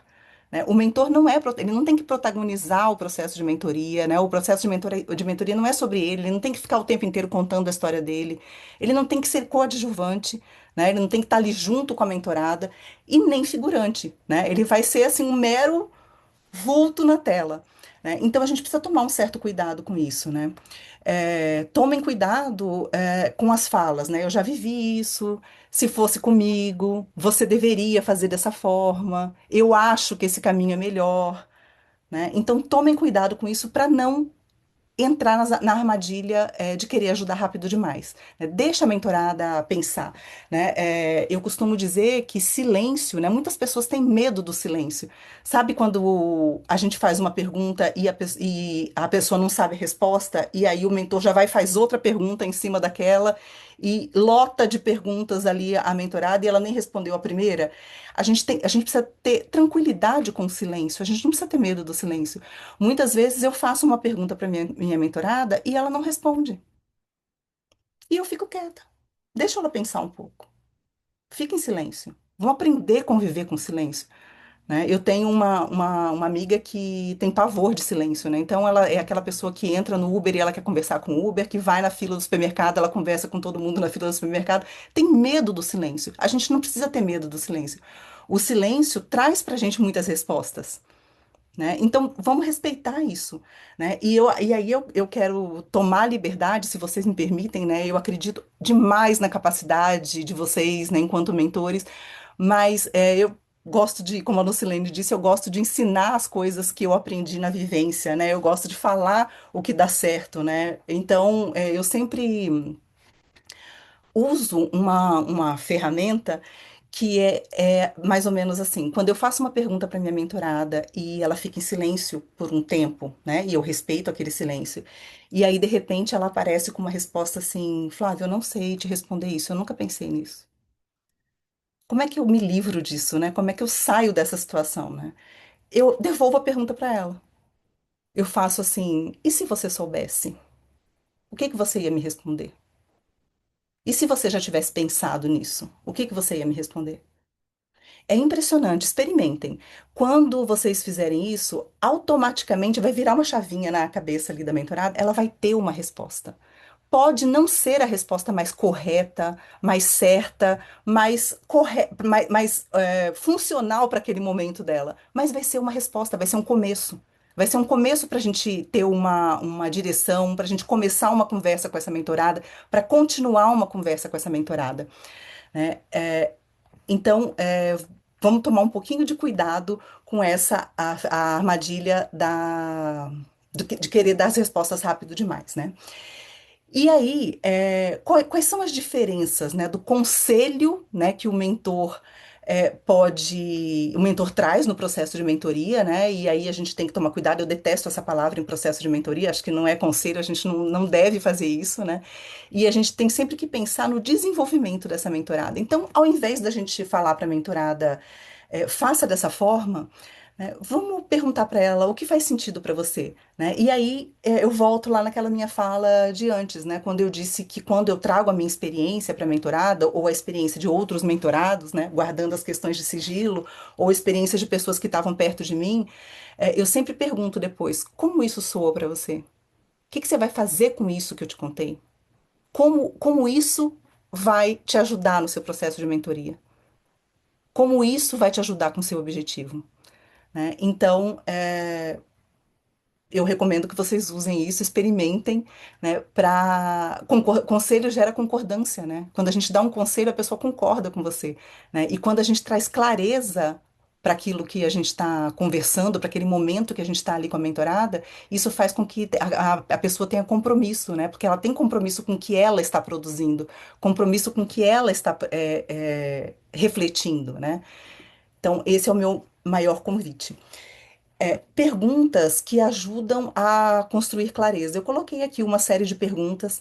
Né? O mentor não ele não tem que protagonizar o processo de mentoria, né? O processo de mentoria não é sobre ele não tem que ficar o tempo inteiro contando a história dele, ele não tem que ser coadjuvante, né? Ele não tem que estar ali junto com a mentorada e nem figurante, né? Ele vai ser assim um mero vulto na tela, né? Então a gente precisa tomar um certo cuidado com isso, né? Tomem cuidado, com as falas, né? Eu já vivi isso. Se fosse comigo, você deveria fazer dessa forma. Eu acho que esse caminho é melhor, né? Então tomem cuidado com isso para não entrar na armadilha de querer ajudar rápido demais, né? Deixa a mentorada pensar, né? Eu costumo dizer que silêncio, né? Muitas pessoas têm medo do silêncio. Sabe quando a gente faz uma pergunta e a pessoa não sabe a resposta, e aí o mentor já vai e faz outra pergunta em cima daquela, e lota de perguntas ali a mentorada e ela nem respondeu a primeira? A gente precisa ter tranquilidade com o silêncio, a gente não precisa ter medo do silêncio. Muitas vezes eu faço uma pergunta para minha mentorada e ela não responde. E eu fico quieta. Deixa ela pensar um pouco. Fica em silêncio. Vamos aprender a conviver com silêncio, né? Eu tenho uma amiga que tem pavor de silêncio, né? Então ela é aquela pessoa que entra no Uber e ela quer conversar com o Uber, que vai na fila do supermercado, ela conversa com todo mundo na fila do supermercado. Tem medo do silêncio. A gente não precisa ter medo do silêncio. O silêncio traz para a gente muitas respostas, né? Então, vamos respeitar isso, né? E aí eu quero tomar liberdade, se vocês me permitem, né? Eu acredito demais na capacidade de vocês, né, enquanto mentores, mas eu gosto de, como a Lucilene disse, eu gosto de ensinar as coisas que eu aprendi na vivência, né? Eu gosto de falar o que dá certo, né? Então, eu sempre uso uma ferramenta que é mais ou menos assim, quando eu faço uma pergunta para minha mentorada e ela fica em silêncio por um tempo, né, e eu respeito aquele silêncio, e aí de repente ela aparece com uma resposta assim: Flávia, eu não sei te responder isso, eu nunca pensei nisso. Como é que eu me livro disso, né? Como é que eu saio dessa situação, né? Eu devolvo a pergunta para ela. Eu faço assim: e se você soubesse? O que que você ia me responder? E se você já tivesse pensado nisso? O que que você ia me responder? É impressionante, experimentem. Quando vocês fizerem isso, automaticamente vai virar uma chavinha na cabeça ali da mentorada, ela vai ter uma resposta. Pode não ser a resposta mais correta, mais certa, mais funcional para aquele momento dela, mas vai ser uma resposta, vai ser um começo. Vai ser um começo para a gente ter uma direção, para a gente começar uma conversa com essa mentorada, para continuar uma conversa com essa mentorada, né? Então, vamos tomar um pouquinho de cuidado com a armadilha de querer dar as respostas rápido demais, né? E aí, quais são as diferenças, né, do conselho, né, que o mentor traz no processo de mentoria, né? E aí a gente tem que tomar cuidado. Eu detesto essa palavra em processo de mentoria. Acho que não é conselho, a gente não deve fazer isso, né? E a gente tem sempre que pensar no desenvolvimento dessa mentorada. Então, ao invés da gente falar para a mentorada, faça dessa forma, né, vamos perguntar para ela o que faz sentido para você, né? E aí eu volto lá naquela minha fala de antes, né? Quando eu disse que quando eu trago a minha experiência para a mentorada, ou a experiência de outros mentorados, né? Guardando as questões de sigilo, ou experiências de pessoas que estavam perto de mim, eu sempre pergunto depois, como isso soa para você? O que que você vai fazer com isso que eu te contei? Como isso vai te ajudar no seu processo de mentoria? Como isso vai te ajudar com o seu objetivo? Né? Então, eu recomendo que vocês usem isso, experimentem, né? Conselho gera concordância, né? Quando a gente dá um conselho, a pessoa concorda com você, né? E quando a gente traz clareza para aquilo que a gente está conversando, para aquele momento que a gente está ali com a mentorada, isso faz com que a pessoa tenha compromisso, né? Porque ela tem compromisso com o que ela está produzindo, compromisso com o que ela está refletindo, né? Então, esse é o meu maior convite. Perguntas que ajudam a construir clareza. Eu coloquei aqui uma série de perguntas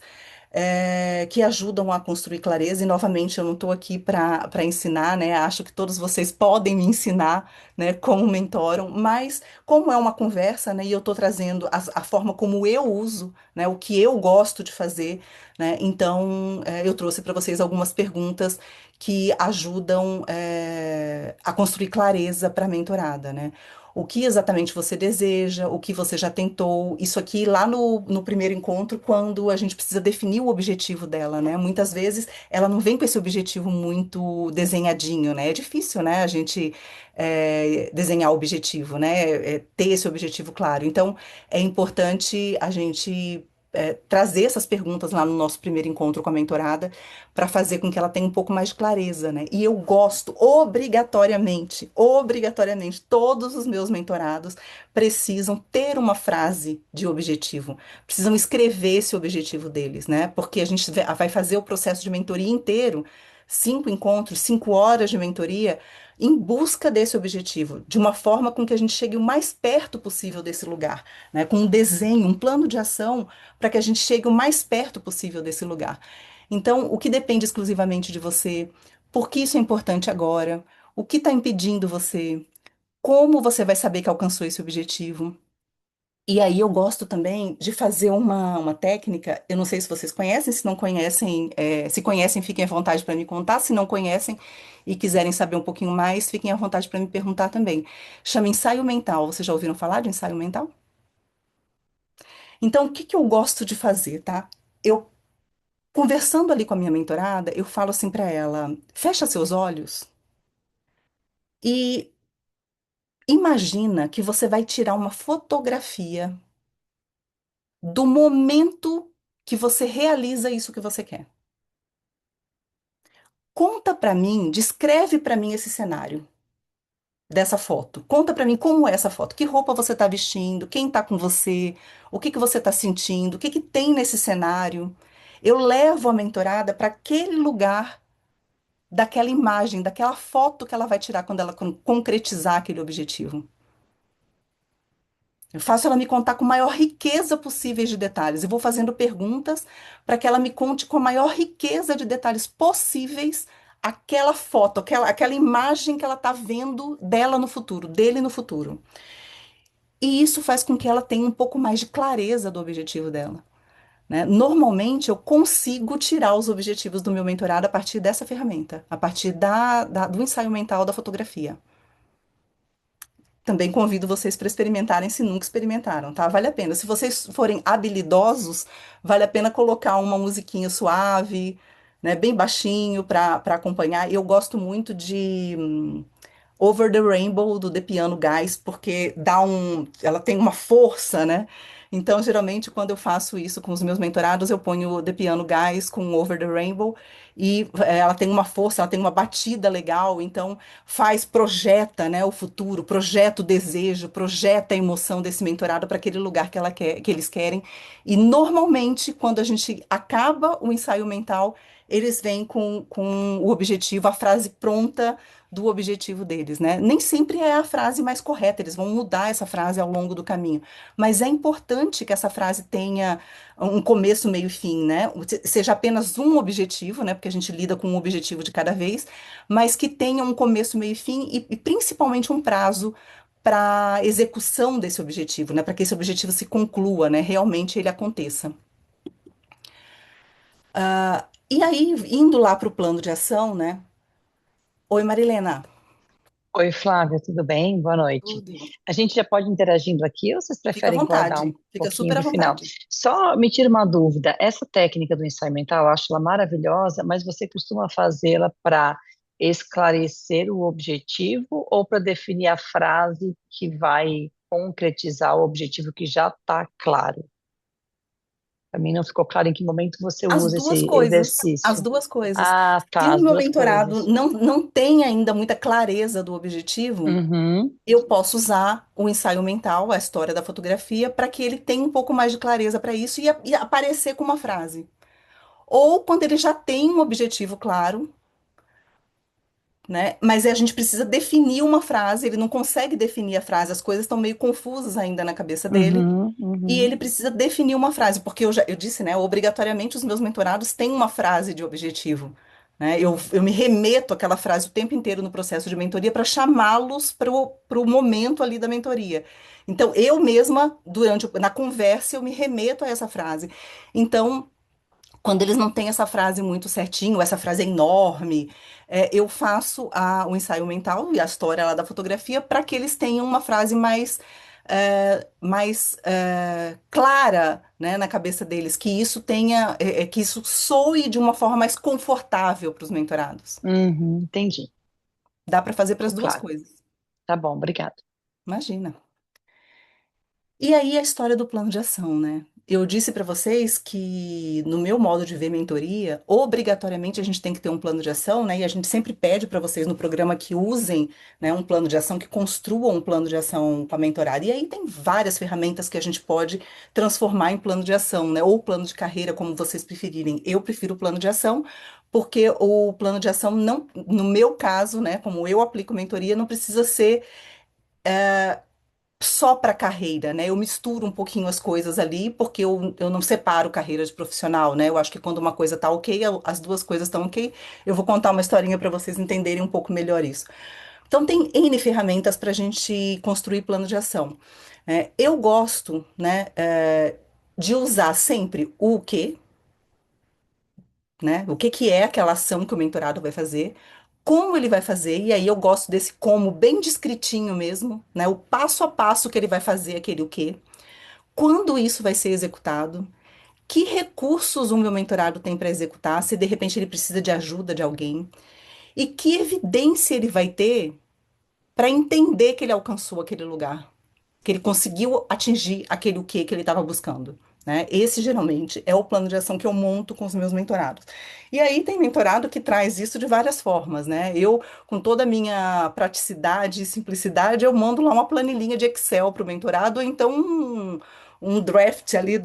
que ajudam a construir clareza, e novamente eu não estou aqui para ensinar, né? Acho que todos vocês podem me ensinar, né, como mentoram, mas como é uma conversa, né, e eu estou trazendo a forma como eu uso, né, o que eu gosto de fazer, né? Então eu trouxe para vocês algumas perguntas que ajudam a construir clareza para a mentorada, né? o que exatamente você deseja, o que você já tentou. Isso aqui lá no primeiro encontro, quando a gente precisa definir o objetivo dela, né? Muitas vezes ela não vem com esse objetivo muito desenhadinho, né? É difícil, né? A gente desenhar o objetivo, né? Ter esse objetivo claro. Então, é importante a gente trazer essas perguntas lá no nosso primeiro encontro com a mentorada para fazer com que ela tenha um pouco mais de clareza, né? E eu gosto, obrigatoriamente, todos os meus mentorados precisam ter uma frase de objetivo, precisam escrever esse objetivo deles, né? Porque a gente vai fazer o processo de mentoria inteiro, 5 encontros, 5 horas de mentoria, em busca desse objetivo, de uma forma com que a gente chegue o mais perto possível desse lugar, né? Com um desenho, um plano de ação, para que a gente chegue o mais perto possível desse lugar. Então, o que depende exclusivamente de você, por que isso é importante agora, o que está impedindo você, como você vai saber que alcançou esse objetivo. E aí eu gosto também de fazer uma técnica, eu não sei se vocês conhecem, se não conhecem, se conhecem, fiquem à vontade para me contar, se não conhecem e quiserem saber um pouquinho mais, fiquem à vontade para me perguntar também. Chama ensaio mental, vocês já ouviram falar de ensaio mental? Então, o que que eu gosto de fazer, tá? Eu conversando ali com a minha mentorada, eu falo assim para ela: fecha seus olhos e imagina que você vai tirar uma fotografia do momento que você realiza isso que você quer. Conta para mim, descreve para mim esse cenário dessa foto. Conta para mim como é essa foto, que roupa você está vestindo, quem está com você, o que que você está sentindo, o que que tem nesse cenário. Eu levo a mentorada para aquele lugar daquela imagem, daquela foto que ela vai tirar quando ela concretizar aquele objetivo. Eu faço ela me contar com a maior riqueza possível de detalhes. Eu vou fazendo perguntas para que ela me conte com a maior riqueza de detalhes possíveis aquela foto, aquela imagem que ela está vendo dela no futuro, dele no futuro. E isso faz com que ela tenha um pouco mais de clareza do objetivo dela, né? Normalmente eu consigo tirar os objetivos do meu mentorado a partir dessa ferramenta, a partir do ensaio mental da fotografia. Também convido vocês para experimentarem se nunca experimentaram, tá? Vale a pena. Se vocês forem habilidosos, vale a pena colocar uma musiquinha suave, né, bem baixinho para acompanhar. Eu gosto muito de Over the Rainbow do The Piano Guys, porque ela tem uma força, né? Então, geralmente, quando eu faço isso com os meus mentorados, eu ponho The Piano Guys com Over the Rainbow e ela tem uma força, ela tem uma batida legal, então projeta, né, o futuro, projeta o desejo, projeta a emoção desse mentorado para aquele lugar que ela quer, que eles querem. E normalmente, quando a gente acaba o ensaio mental, eles vêm com o objetivo, a frase pronta do objetivo deles, né? Nem sempre é a frase mais correta, eles vão mudar essa frase ao longo do caminho, mas é importante que essa frase tenha um começo, meio e fim, né? Seja apenas um objetivo, né? Porque a gente lida com um objetivo de cada vez, mas que tenha um começo, meio e fim e principalmente um prazo para execução desse objetivo, né? Para que esse objetivo se conclua, né? Realmente ele aconteça. E aí, indo lá para o plano de ação, né? Oi, Marilena. Oi, Flávia, tudo bem? Boa noite. Tudo. A gente já pode ir interagindo aqui ou vocês Fica à preferem guardar um vontade, fica pouquinho super à para o final? vontade. Só me tira uma dúvida, essa técnica do ensaio mental, eu acho ela maravilhosa, mas você costuma fazê-la para esclarecer o objetivo ou para definir a frase que vai concretizar o objetivo que já está claro? Para mim não ficou claro em que momento você As usa duas esse coisas, as exercício. duas coisas. Ah, Se tá, o as meu duas mentorado coisas. não tem ainda muita clareza do objetivo, Uhum, eu posso usar o ensaio mental, a história da fotografia, para que ele tenha um pouco mais de clareza para isso e aparecer com uma frase. Ou quando ele já tem um objetivo claro, né? Mas a gente precisa definir uma frase, ele não consegue definir a frase, as coisas estão meio confusas ainda na cabeça dele. uhum, E uhum, ele precisa definir uma frase, porque eu disse, né, obrigatoriamente os meus mentorados têm uma frase de objetivo, né? Eu me remeto àquela frase o tempo inteiro no processo de mentoria para chamá-los para o momento ali da mentoria. Então, eu mesma, na conversa, eu me remeto a essa frase. Então, quando eles não têm essa frase muito certinho, essa frase é enorme, eu faço o ensaio mental e a história lá da fotografia para que eles tenham uma frase mais clara, né, na cabeça deles, que isso tenha, que isso soe de uma forma mais confortável para os mentorados. Uhum, entendi. Dá para fazer para as Ficou duas claro. coisas. Tá bom, obrigada. Imagina. E aí a história do plano de ação, né? Eu disse para vocês que no meu modo de ver mentoria, obrigatoriamente a gente tem que ter um plano de ação, né? E a gente sempre pede para vocês no programa que usem, né, um plano de ação, que construam um plano de ação com a mentorada. E aí tem várias ferramentas que a gente pode transformar em plano de ação, né? Ou plano de carreira, como vocês preferirem. Eu prefiro o plano de ação, porque o plano de ação não, no meu caso, né, como eu aplico mentoria, não precisa ser só para carreira, né? Eu misturo um pouquinho as coisas ali, porque eu não separo carreira de profissional, né? Eu acho que quando uma coisa tá ok, as duas coisas estão ok. Eu vou contar uma historinha para vocês entenderem um pouco melhor isso. Então, tem N ferramentas para a gente construir plano de ação. Eu gosto, né, de usar sempre o quê, né? O que que é aquela ação que o mentorado vai fazer, como ele vai fazer, e aí eu gosto desse como bem descritinho mesmo, né? O passo a passo que ele vai fazer aquele o quê, quando isso vai ser executado, que recursos o meu mentorado tem para executar, se de repente ele precisa de ajuda de alguém, e que evidência ele vai ter para entender que ele alcançou aquele lugar, que ele conseguiu atingir aquele o que ele estava buscando. Né? Esse geralmente é o plano de ação que eu monto com os meus mentorados. E aí tem mentorado que traz isso de várias formas, né? Eu, com toda a minha praticidade e simplicidade, eu mando lá uma planilhinha de Excel para o mentorado, ou então um draft ali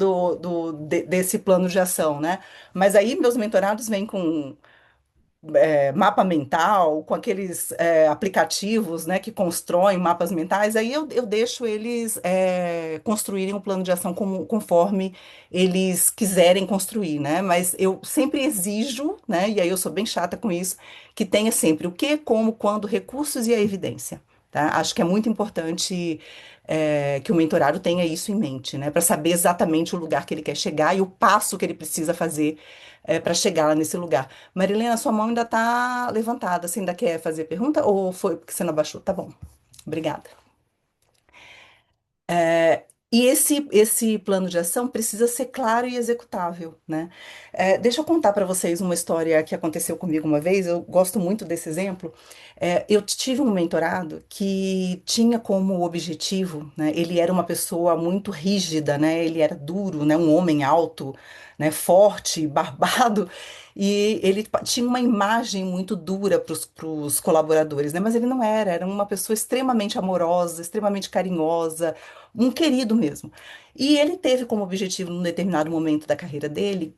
desse plano de ação, né? Mas aí meus mentorados vêm com mapa mental, com aqueles aplicativos, né, que constroem mapas mentais, aí eu deixo eles construírem um plano de ação conforme eles quiserem construir, né? Mas eu sempre exijo, né, e aí eu sou bem chata com isso, que tenha sempre o que, como, quando, recursos e a evidência. Tá? Acho que é muito importante que o mentorado tenha isso em mente, né, para saber exatamente o lugar que ele quer chegar e o passo que ele precisa fazer para chegar lá nesse lugar. Marilena, sua mão ainda está levantada. Você ainda quer fazer pergunta ou foi porque você não abaixou? Tá bom. Obrigada. E esse plano de ação precisa ser claro e executável, né? Deixa eu contar para vocês uma história que aconteceu comigo uma vez. Eu gosto muito desse exemplo. Eu tive um mentorado que tinha como objetivo, né? Ele era uma pessoa muito rígida, né? Ele era duro, né? Um homem alto, né? Forte, barbado. E ele tinha uma imagem muito dura para os colaboradores, né? Mas ele não era uma pessoa extremamente amorosa, extremamente carinhosa, um querido mesmo. E ele teve como objetivo, num determinado momento da carreira dele,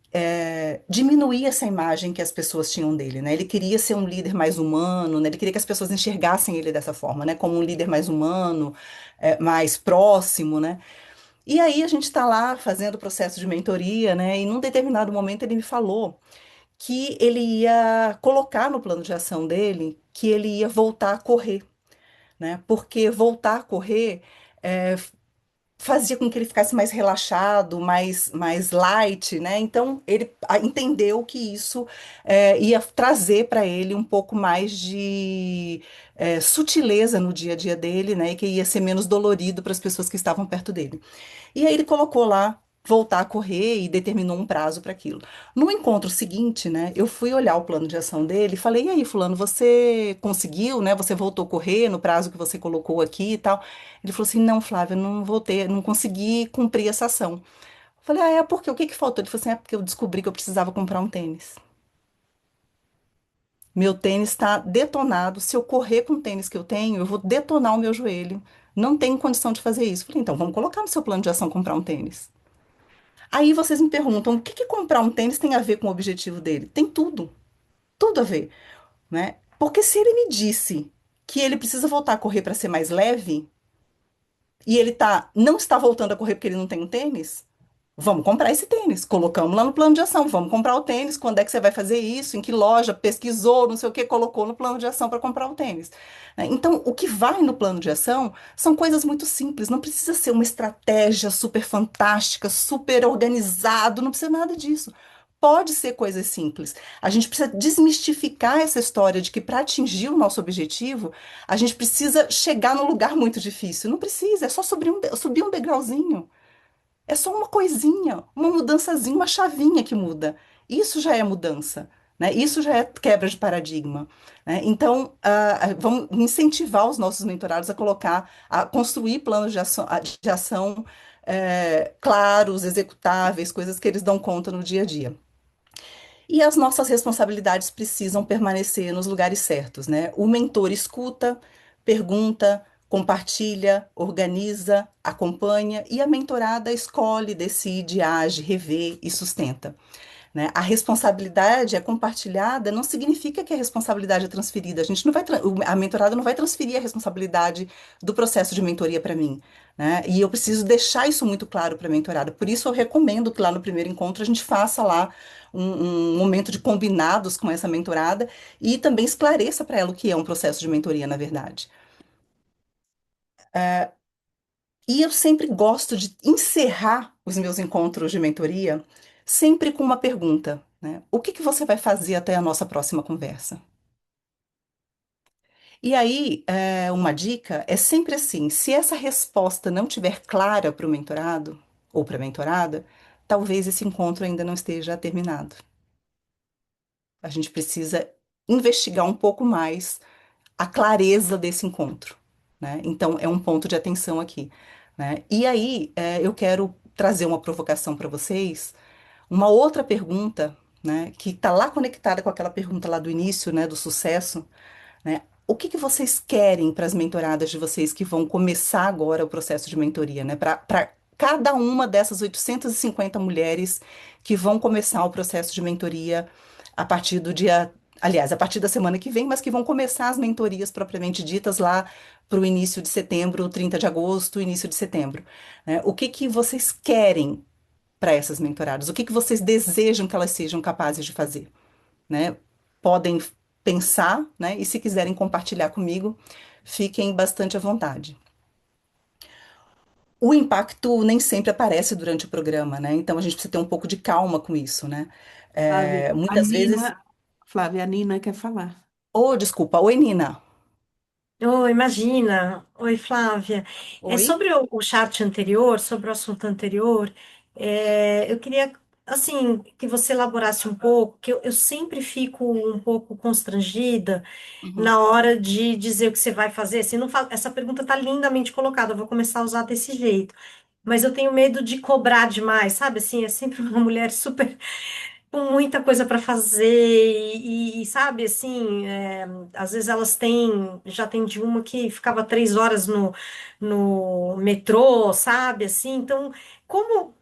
diminuir essa imagem que as pessoas tinham dele, né? Ele queria ser um líder mais humano, né? Ele queria que as pessoas enxergassem ele dessa forma, né? Como um líder mais humano, mais próximo, né? E aí a gente está lá fazendo o processo de mentoria, né? E num determinado momento ele me falou que ele ia colocar no plano de ação dele que ele ia voltar a correr, né? Porque voltar a correr é, fazia com que ele ficasse mais relaxado, mais light, né? Então ele entendeu que isso ia trazer para ele um pouco mais de sutileza no dia a dia dele, né? E que ia ser menos dolorido para as pessoas que estavam perto dele. E aí ele colocou lá voltar a correr e determinou um prazo para aquilo. No encontro seguinte, né, eu fui olhar o plano de ação dele e falei: "E aí, fulano, você conseguiu, né? Você voltou a correr no prazo que você colocou aqui e tal?" Ele falou assim: "Não, Flávia, eu não voltei, não consegui cumprir essa ação." Eu falei: "Ah, é por quê? O que que faltou?" Ele falou assim: "É porque eu descobri que eu precisava comprar um tênis. Meu tênis está detonado. Se eu correr com o tênis que eu tenho, eu vou detonar o meu joelho. Não tenho condição de fazer isso." Eu falei: "Então, vamos colocar no seu plano de ação comprar um tênis." Aí vocês me perguntam, o que que comprar um tênis tem a ver com o objetivo dele? Tem tudo, tudo a ver, né? Porque se ele me disse que ele precisa voltar a correr para ser mais leve, e ele não está voltando a correr porque ele não tem um tênis, vamos comprar esse tênis. Colocamos lá no plano de ação, vamos comprar o tênis. Quando é que você vai fazer isso? Em que loja? Pesquisou, não sei o que, colocou no plano de ação para comprar o tênis. Né? Então, o que vai no plano de ação são coisas muito simples. Não precisa ser uma estratégia super fantástica, super organizado, não precisa nada disso. pode ser coisas simples. A gente precisa desmistificar essa história de que para atingir o nosso objetivo, a gente precisa chegar num lugar muito difícil. Não precisa, é só subir um degrauzinho. É só uma coisinha, uma mudançazinha, uma chavinha que muda. Isso já é mudança, né? Isso já é quebra de paradigma, né? Então, vamos incentivar os nossos mentorados a construir planos de ação claros, executáveis, coisas que eles dão conta no dia a dia. E as nossas responsabilidades precisam permanecer nos lugares certos, né? O mentor escuta, pergunta, compartilha, organiza, acompanha e a mentorada escolhe, decide, age, revê e sustenta, né? A responsabilidade é compartilhada, não significa que a responsabilidade é transferida. A gente não vai, a mentorada não vai transferir a responsabilidade do processo de mentoria para mim, né? E eu preciso deixar isso muito claro para a mentorada. Por isso eu recomendo que lá no primeiro encontro a gente faça lá um momento de combinados com essa mentorada e também esclareça para ela o que é um processo de mentoria, na verdade. E eu sempre gosto de encerrar os meus encontros de mentoria sempre com uma pergunta, né? O que que você vai fazer até a nossa próxima conversa? E aí, uma dica é sempre assim: se essa resposta não estiver clara para o mentorado ou para a mentorada, talvez esse encontro ainda não esteja terminado. A gente precisa investigar um pouco mais a clareza desse encontro, né? Então, é um ponto de atenção aqui, né? E aí, eu quero trazer uma provocação para vocês, uma outra pergunta, né, que está lá conectada com aquela pergunta lá do início, né, do sucesso, né? O que que vocês querem para as mentoradas de vocês que vão começar agora o processo de mentoria, né? Para cada uma dessas 850 mulheres que vão começar o processo de mentoria a partir do dia, aliás, a partir da semana que vem, mas que vão começar as mentorias propriamente ditas lá para o início de setembro, 30 de agosto, início de setembro, né? O que que vocês querem para essas mentoradas? O que que vocês desejam que elas sejam capazes de fazer, né? Podem pensar, né? E se quiserem compartilhar comigo, fiquem bastante à vontade. O impacto nem sempre aparece durante o programa, né? Então a gente precisa ter um pouco de calma com isso, né? Flávia, Muitas vezes. A Nina quer falar. Oh, desculpa. Oi, Nina. Oi, imagina. Oi, Flávia. É Oi. sobre o chat anterior, sobre o assunto anterior, eu queria, assim, que você elaborasse um pouco, que eu sempre fico um pouco constrangida Uhum, na hora de dizer o que você vai fazer. Assim, não essa pergunta está lindamente colocada, eu vou começar a usar desse jeito. Mas eu tenho medo de cobrar demais, sabe? Assim, é sempre uma mulher super com muita coisa para fazer sabe assim, às vezes elas têm, já tem de uma que ficava 3 horas no metrô, sabe assim, então como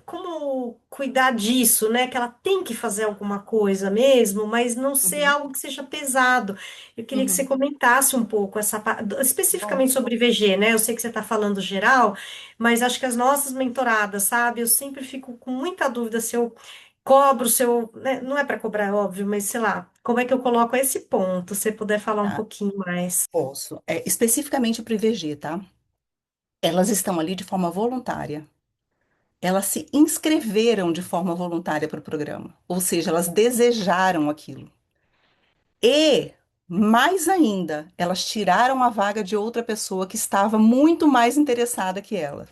como cuidar disso, né? Que ela tem que fazer alguma coisa mesmo, mas não ser uhum, algo que seja pesado. Eu queria que você uhum. comentasse um pouco Bom, especificamente sobre VG, né? Eu sei que você está falando geral, mas acho que as nossas mentoradas, sabe? Eu sempre fico com muita dúvida se eu cobro se eu, né, não é para cobrar, é óbvio, mas sei lá, como é que eu coloco esse ponto? Se você puder falar um tá, pouquinho mais. posso. Especificamente para o IVG, tá? Elas estão ali de forma voluntária. Elas se inscreveram de forma voluntária para o programa, ou seja, elas desejaram aquilo. E, mais ainda, elas tiraram a vaga de outra pessoa que estava muito mais interessada que ela.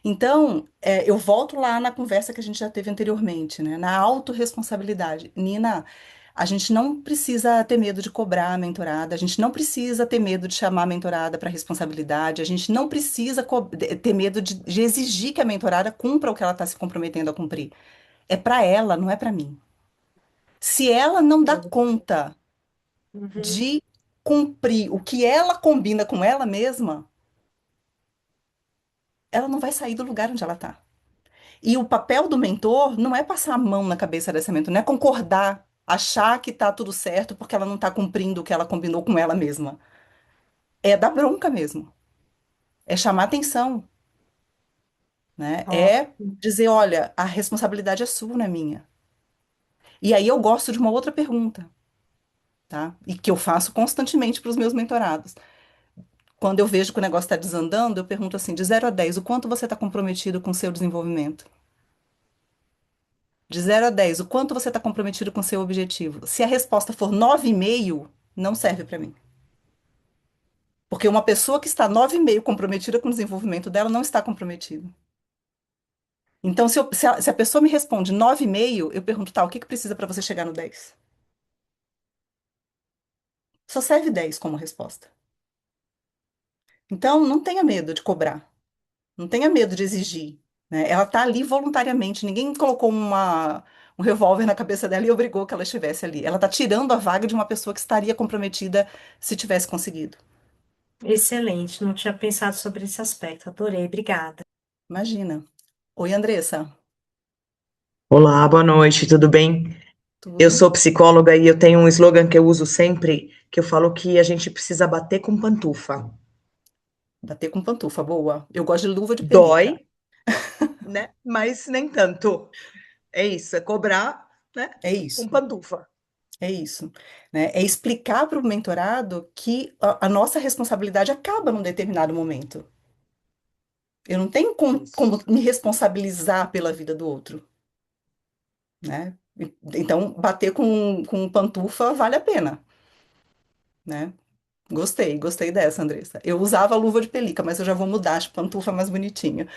Então, eu volto lá na conversa que a gente já teve anteriormente, né? Na autorresponsabilidade. Nina, a gente não precisa ter medo de cobrar a mentorada, a gente não precisa ter medo de chamar a mentorada para responsabilidade, a gente não precisa ter medo de exigir que a mentorada cumpra o que ela está se comprometendo a cumprir. É para ela, não é para mim. Se ela não dá conta Uhum. de cumprir o que ela combina com ela mesma, ela não vai sair do lugar onde ela está. E o papel do mentor não é passar a mão na cabeça dessa mentor, não é concordar, achar que está tudo certo porque ela não está cumprindo o que ela combinou com ela mesma. É dar bronca mesmo. É chamar atenção, né? Ó, É dizer, olha, a responsabilidade é sua, não é minha. E aí eu gosto de uma outra pergunta, tá? E que eu faço constantemente para os meus mentorados. Quando eu vejo que o negócio está desandando, eu pergunto assim, de 0 a 10, o quanto você está comprometido com o seu desenvolvimento? De 0 a 10, o quanto você está comprometido com o seu objetivo? Se a resposta for 9,5, não serve para mim. Porque uma pessoa que está 9,5 comprometida com o desenvolvimento dela não está comprometida. Então, se a pessoa me responde 9,5, eu pergunto, tá, o que que precisa para você chegar no 10? Só serve 10 como resposta. Então, não tenha medo de cobrar. Não tenha medo de exigir, né? Ela está ali voluntariamente. Ninguém colocou um revólver na cabeça dela e obrigou que ela estivesse ali. Ela está tirando a vaga de uma pessoa que estaria comprometida se tivesse conseguido. Excelente, não tinha pensado sobre esse aspecto. Adorei, obrigada. Imagina. Oi, Andressa. Olá, boa noite, tudo bem? Eu Tudo? sou psicóloga e eu tenho um slogan que eu uso sempre, que eu falo que a gente precisa bater com pantufa. Bater com pantufa, boa. Eu gosto de luva de pelica. Dói, né? Mas nem tanto. É isso, é cobrar, né? É Com isso. pantufa. É isso, né? É explicar para o mentorado que a nossa responsabilidade acaba num determinado momento. Eu não tenho Isso. como me responsabilizar pela vida do outro, né? Então, bater com pantufa vale a pena, né? Gostei dessa, Andressa. Eu usava luva de pelica, mas eu já vou mudar, acho pantufa mais bonitinho.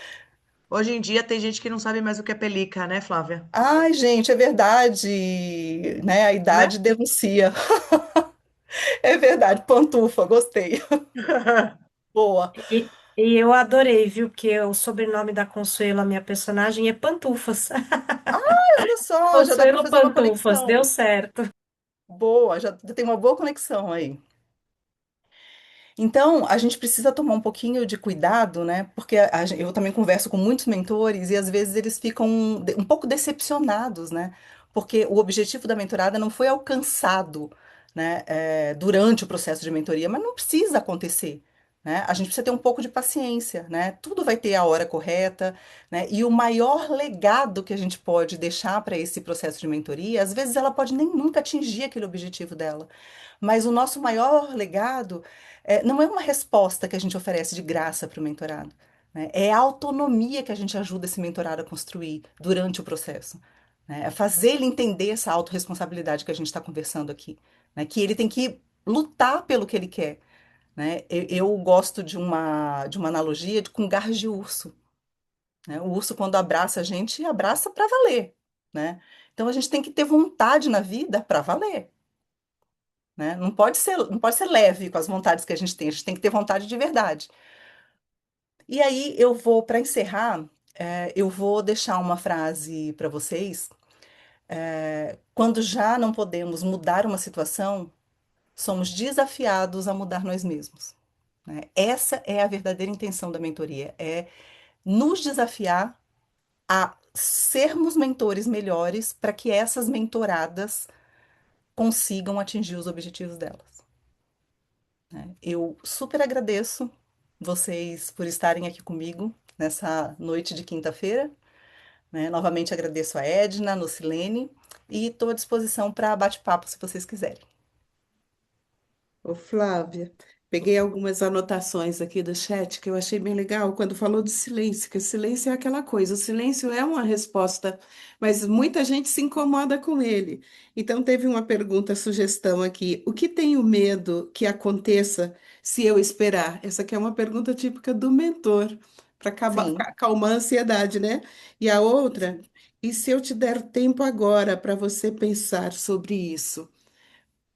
Hoje em dia tem gente que não sabe mais o que é pelica, né, Flávia? Ai, gente, é verdade, né? A Né? idade denuncia. É verdade, pantufa, gostei. Boa. E eu adorei, viu? Porque o sobrenome da Consuelo, a minha personagem, é Pantufas. Olha só, já dá para Consuelo fazer uma Pantufas, deu conexão. certo. Boa, já tem uma boa conexão aí. Então, a gente precisa tomar um pouquinho de cuidado, né? Porque eu também converso com muitos mentores e às vezes eles ficam um pouco decepcionados, né? Porque o objetivo da mentorada não foi alcançado, né, durante o processo de mentoria, mas não precisa acontecer, né? A gente precisa ter um pouco de paciência, né? Tudo vai ter a hora correta, né? E o maior legado que a gente pode deixar para esse processo de mentoria, às vezes ela pode nem nunca atingir aquele objetivo dela. Mas o nosso maior legado não é uma resposta que a gente oferece de graça para o mentorado, né? É a autonomia que a gente ajuda esse mentorado a construir durante o processo, né? É fazer ele entender essa autorresponsabilidade que a gente está conversando aqui, né? Que ele tem que lutar pelo que ele quer, né? Eu gosto de uma analogia com garras de urso, né? O urso, quando abraça a gente, abraça para valer, né? Então a gente tem que ter vontade na vida para valer, né? Não pode ser leve com as vontades que a gente tem que ter vontade de verdade. E aí eu vou, para encerrar, eu vou deixar uma frase para vocês. Quando já não podemos mudar uma situação, somos desafiados a mudar nós mesmos, né? Essa é a verdadeira intenção da mentoria, é nos desafiar a sermos mentores melhores para que essas mentoradas consigam atingir os objetivos delas, né? Eu super agradeço vocês por estarem aqui comigo nessa noite de quinta-feira, né? Novamente agradeço a Edna, a Nocilene, e estou à disposição para bate-papo se vocês quiserem. Ô, Flávia, peguei algumas anotações aqui do chat que eu achei bem legal quando falou de silêncio, que o silêncio é aquela coisa, o silêncio é uma resposta, mas muita gente se incomoda com ele. Então, teve uma pergunta, sugestão aqui: o que tenho medo que aconteça se eu esperar? Essa aqui é uma pergunta típica do mentor, para Sim, acalmar a ansiedade, né? E a outra: e se eu te der tempo agora para você pensar sobre isso?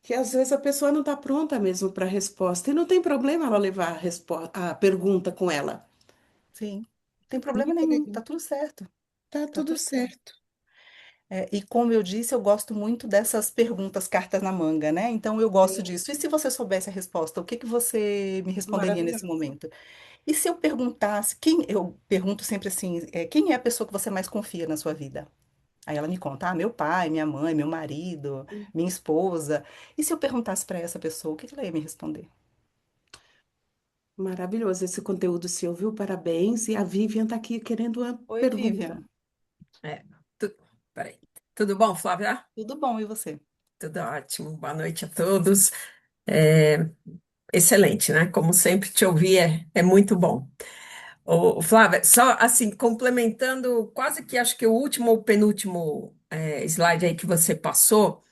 Que às vezes a pessoa não está pronta mesmo para a resposta. E não tem problema ela levar a pergunta com ela. sim. Não tem problema Muito nenhum, legal. tá tudo certo, Tá tá tudo tudo certo. certo. E como eu disse, eu gosto muito dessas perguntas, cartas na manga, né? Então eu gosto Sim, disso. E se você soubesse a resposta, o que que você me responderia nesse maravilhoso. momento? E se eu perguntasse, eu pergunto sempre assim, quem é a pessoa que você mais confia na sua vida? Aí ela me conta, meu pai, minha mãe, meu marido, minha esposa. E se eu perguntasse para essa pessoa, o que que ela ia me responder? Maravilhoso esse conteúdo seu, viu? Parabéns. E a Vivian está aqui querendo uma Oi, pergunta. Vivian. É, peraí. Tudo bom, Flávia? Tudo bom, e você? Tudo ótimo. Boa noite a todos. É, excelente, né? Como sempre, te ouvir é muito bom. Flávia, só assim, complementando quase que acho que o último ou penúltimo slide aí que você passou,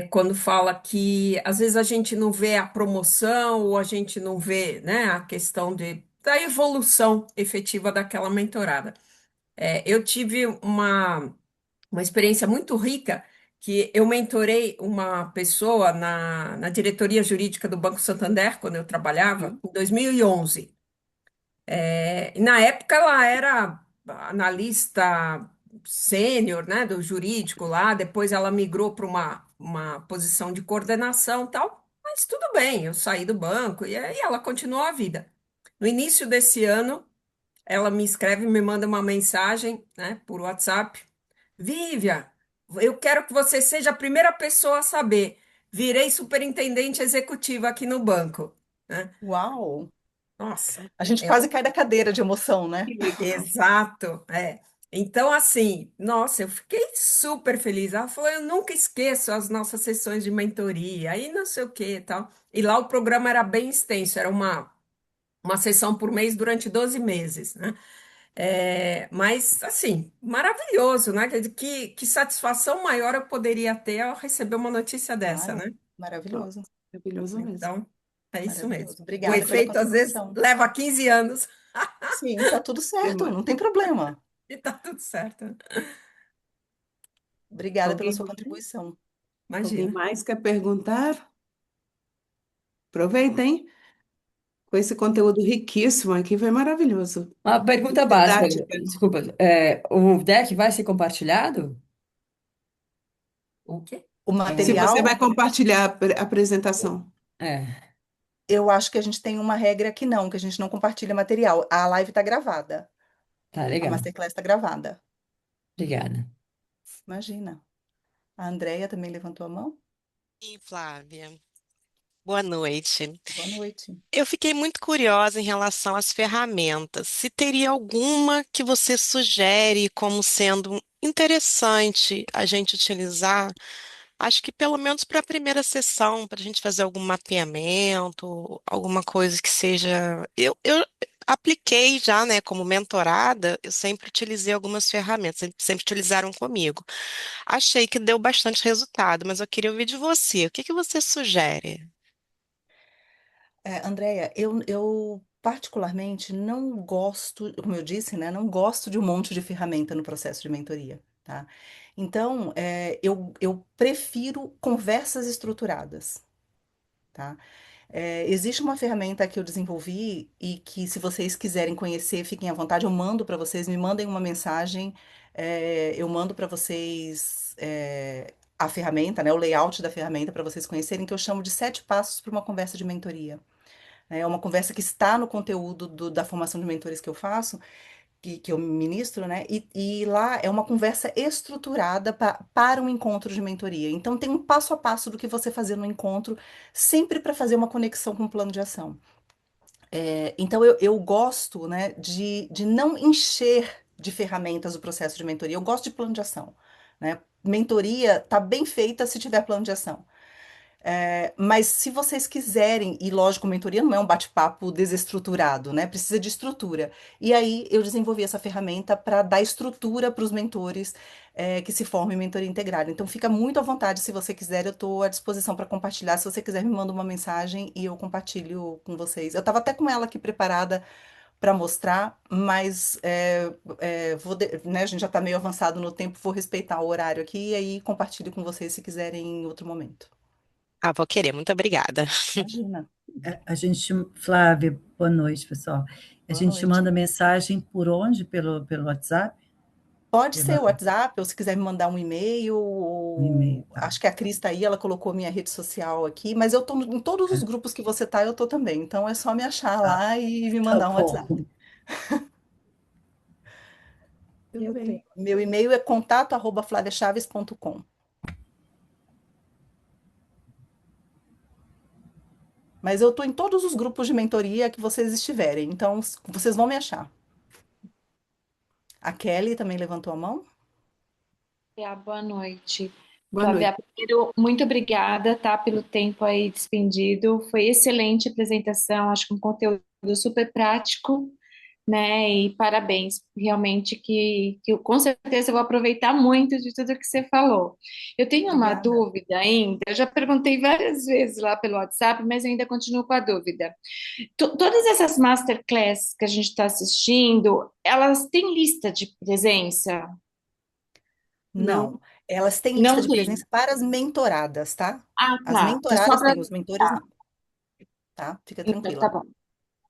quando fala que às vezes a gente não vê a promoção ou a gente não vê, né, a questão da evolução efetiva daquela mentorada. Eu tive uma experiência muito rica que eu mentorei uma pessoa na diretoria jurídica do Banco Santander, quando eu trabalhava, em 2011. E na época ela era analista sênior, né, do jurídico lá, depois ela migrou para uma posição de coordenação e tal, mas tudo bem, eu saí do banco e aí ela continuou a vida. No início desse ano, ela me escreve, me manda uma mensagem, né, por WhatsApp. Vívia, eu quero que você seja a primeira pessoa a saber. Virei superintendente executiva aqui no banco, né? Uau! Nossa, A gente é quase cai da cadeira de emoção, né? exato, é. Então, assim, nossa, eu fiquei super feliz. Ela falou, eu nunca esqueço as nossas sessões de mentoria, aí não sei o que e tal. E lá o programa era bem extenso, era uma sessão por mês durante 12 meses, né? Mas, assim, maravilhoso, né? Quer dizer, que satisfação maior eu poderia ter ao receber uma notícia dessa, Claro, né? maravilhoso, Maravilhoso mesmo. Então, é isso mesmo. maravilhoso. O Obrigada pela efeito, às vezes, contribuição. leva 15 anos Sim, tá tudo certo, Demais. não tem problema. e tá tudo certo. Obrigada pela Alguém sua mais? contribuição. Alguém Imagina. mais quer perguntar? Aproveita, hein? Com esse conteúdo riquíssimo aqui, foi maravilhoso. Uma pergunta básica, Didática. desculpa. O deck vai ser compartilhado? O quê? O Se você vai material, compartilhar a apresentação. É, eu acho que a gente tem uma regra que a gente não compartilha material. A live está gravada, tá a legal. masterclass está gravada. Obrigada. Imagina. A Andrea também levantou a mão. E Flávia, boa noite. Boa noite. Eu fiquei muito curiosa em relação às ferramentas. Se teria alguma que você sugere como sendo interessante a gente utilizar? Acho que pelo menos para a primeira sessão, para a gente fazer algum mapeamento, alguma coisa que seja. Eu apliquei já, né, como mentorada, eu sempre utilizei algumas ferramentas, sempre utilizaram comigo. Achei que deu bastante resultado, mas eu queria ouvir de você. O que que você sugere? Andréia, eu particularmente não gosto, como eu disse, né, não gosto de um monte de ferramenta no processo de mentoria, tá? Então, eu prefiro conversas estruturadas, tá? Existe uma ferramenta que eu desenvolvi e que, se vocês quiserem conhecer, fiquem à vontade, eu mando para vocês, me mandem uma mensagem, eu mando para vocês a ferramenta, né, o layout da ferramenta para vocês conhecerem, que eu chamo de 7 passos para uma conversa de mentoria. É uma conversa que está no conteúdo da formação de mentores que eu faço, que eu ministro, né? E lá é uma conversa estruturada para um encontro de mentoria. Então, tem um passo a passo do que você fazer no encontro, sempre para fazer uma conexão com o plano de ação. Então, eu gosto, né, de não encher de ferramentas o processo de mentoria. Eu gosto de plano de ação, né? Mentoria tá bem feita se tiver plano de ação. Mas se vocês quiserem, e lógico, mentoria não é um bate-papo desestruturado, né? Precisa de estrutura. E aí eu desenvolvi essa ferramenta para dar estrutura para os mentores que se formam em mentoria integrada. Então fica muito à vontade, se você quiser, eu estou à disposição para compartilhar. Se você quiser, me manda uma mensagem e eu compartilho com vocês. Eu estava até com ela aqui preparada para mostrar, mas né, a gente já está meio avançado no tempo, vou respeitar o horário aqui e aí compartilho com vocês se quiserem em outro momento. Ah, vou querer, muito obrigada. Imagina. A gente, Flávia, boa noite, pessoal. A Boa gente noite. manda mensagem por onde? Pelo WhatsApp? Pode ser o Pela, WhatsApp, ou se quiser me mandar um e-mail, um e-mail, tá? acho que a Cris está aí, ela colocou minha rede social aqui, mas eu estou em todos os grupos que você tá, eu estou também. Então é só me achar Tá, lá e me tá mandar um WhatsApp. bom. Tudo Eu bem. tenho. Meu e-mail é contato@flaviachaves.com. Mas eu estou em todos os grupos de mentoria que vocês estiverem, então vocês vão me achar. A Kelly também levantou a mão. Boa noite. Boa Flávia, noite. primeiro, muito obrigada, tá, pelo tempo aí despendido. Foi excelente a apresentação, acho que um conteúdo super prático, né? E parabéns, realmente que eu, com certeza eu vou aproveitar muito de tudo que você falou. Eu tenho uma Obrigada. dúvida ainda, eu já perguntei várias vezes lá pelo WhatsApp, mas ainda continuo com a dúvida. Todas essas masterclasses que a gente está assistindo, elas têm lista de presença? Não, elas têm lista Não de tem. presença para as mentoradas, tá? Ah, As tá. É só mentoradas para. têm, os mentores Tá, não, tá? Fica então tá tranquila. bom.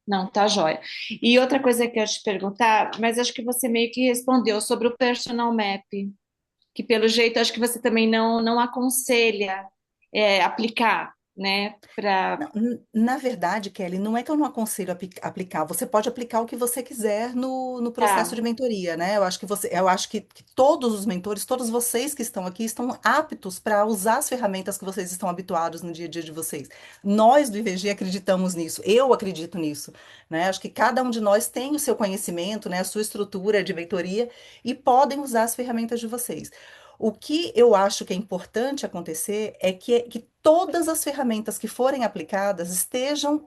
Não, tá jóia. E outra coisa que eu ia te perguntar, mas acho que você meio que respondeu sobre o personal map, que pelo jeito acho que você também não aconselha aplicar, né? Para. Não, na verdade, Kelly, não é que eu não aconselho aplicar. Você pode aplicar o que você quiser no processo Tá, de mentoria, né? Eu acho que todos os mentores, todos vocês que estão aqui, estão aptos para usar as ferramentas que vocês estão habituados no dia a dia de vocês. Nós do IVG acreditamos nisso. Eu acredito nisso, né? Acho que cada um de nós tem o seu conhecimento, né? A sua estrutura de mentoria e podem usar as ferramentas de vocês. O que eu acho que é importante acontecer é que todas as ferramentas que forem aplicadas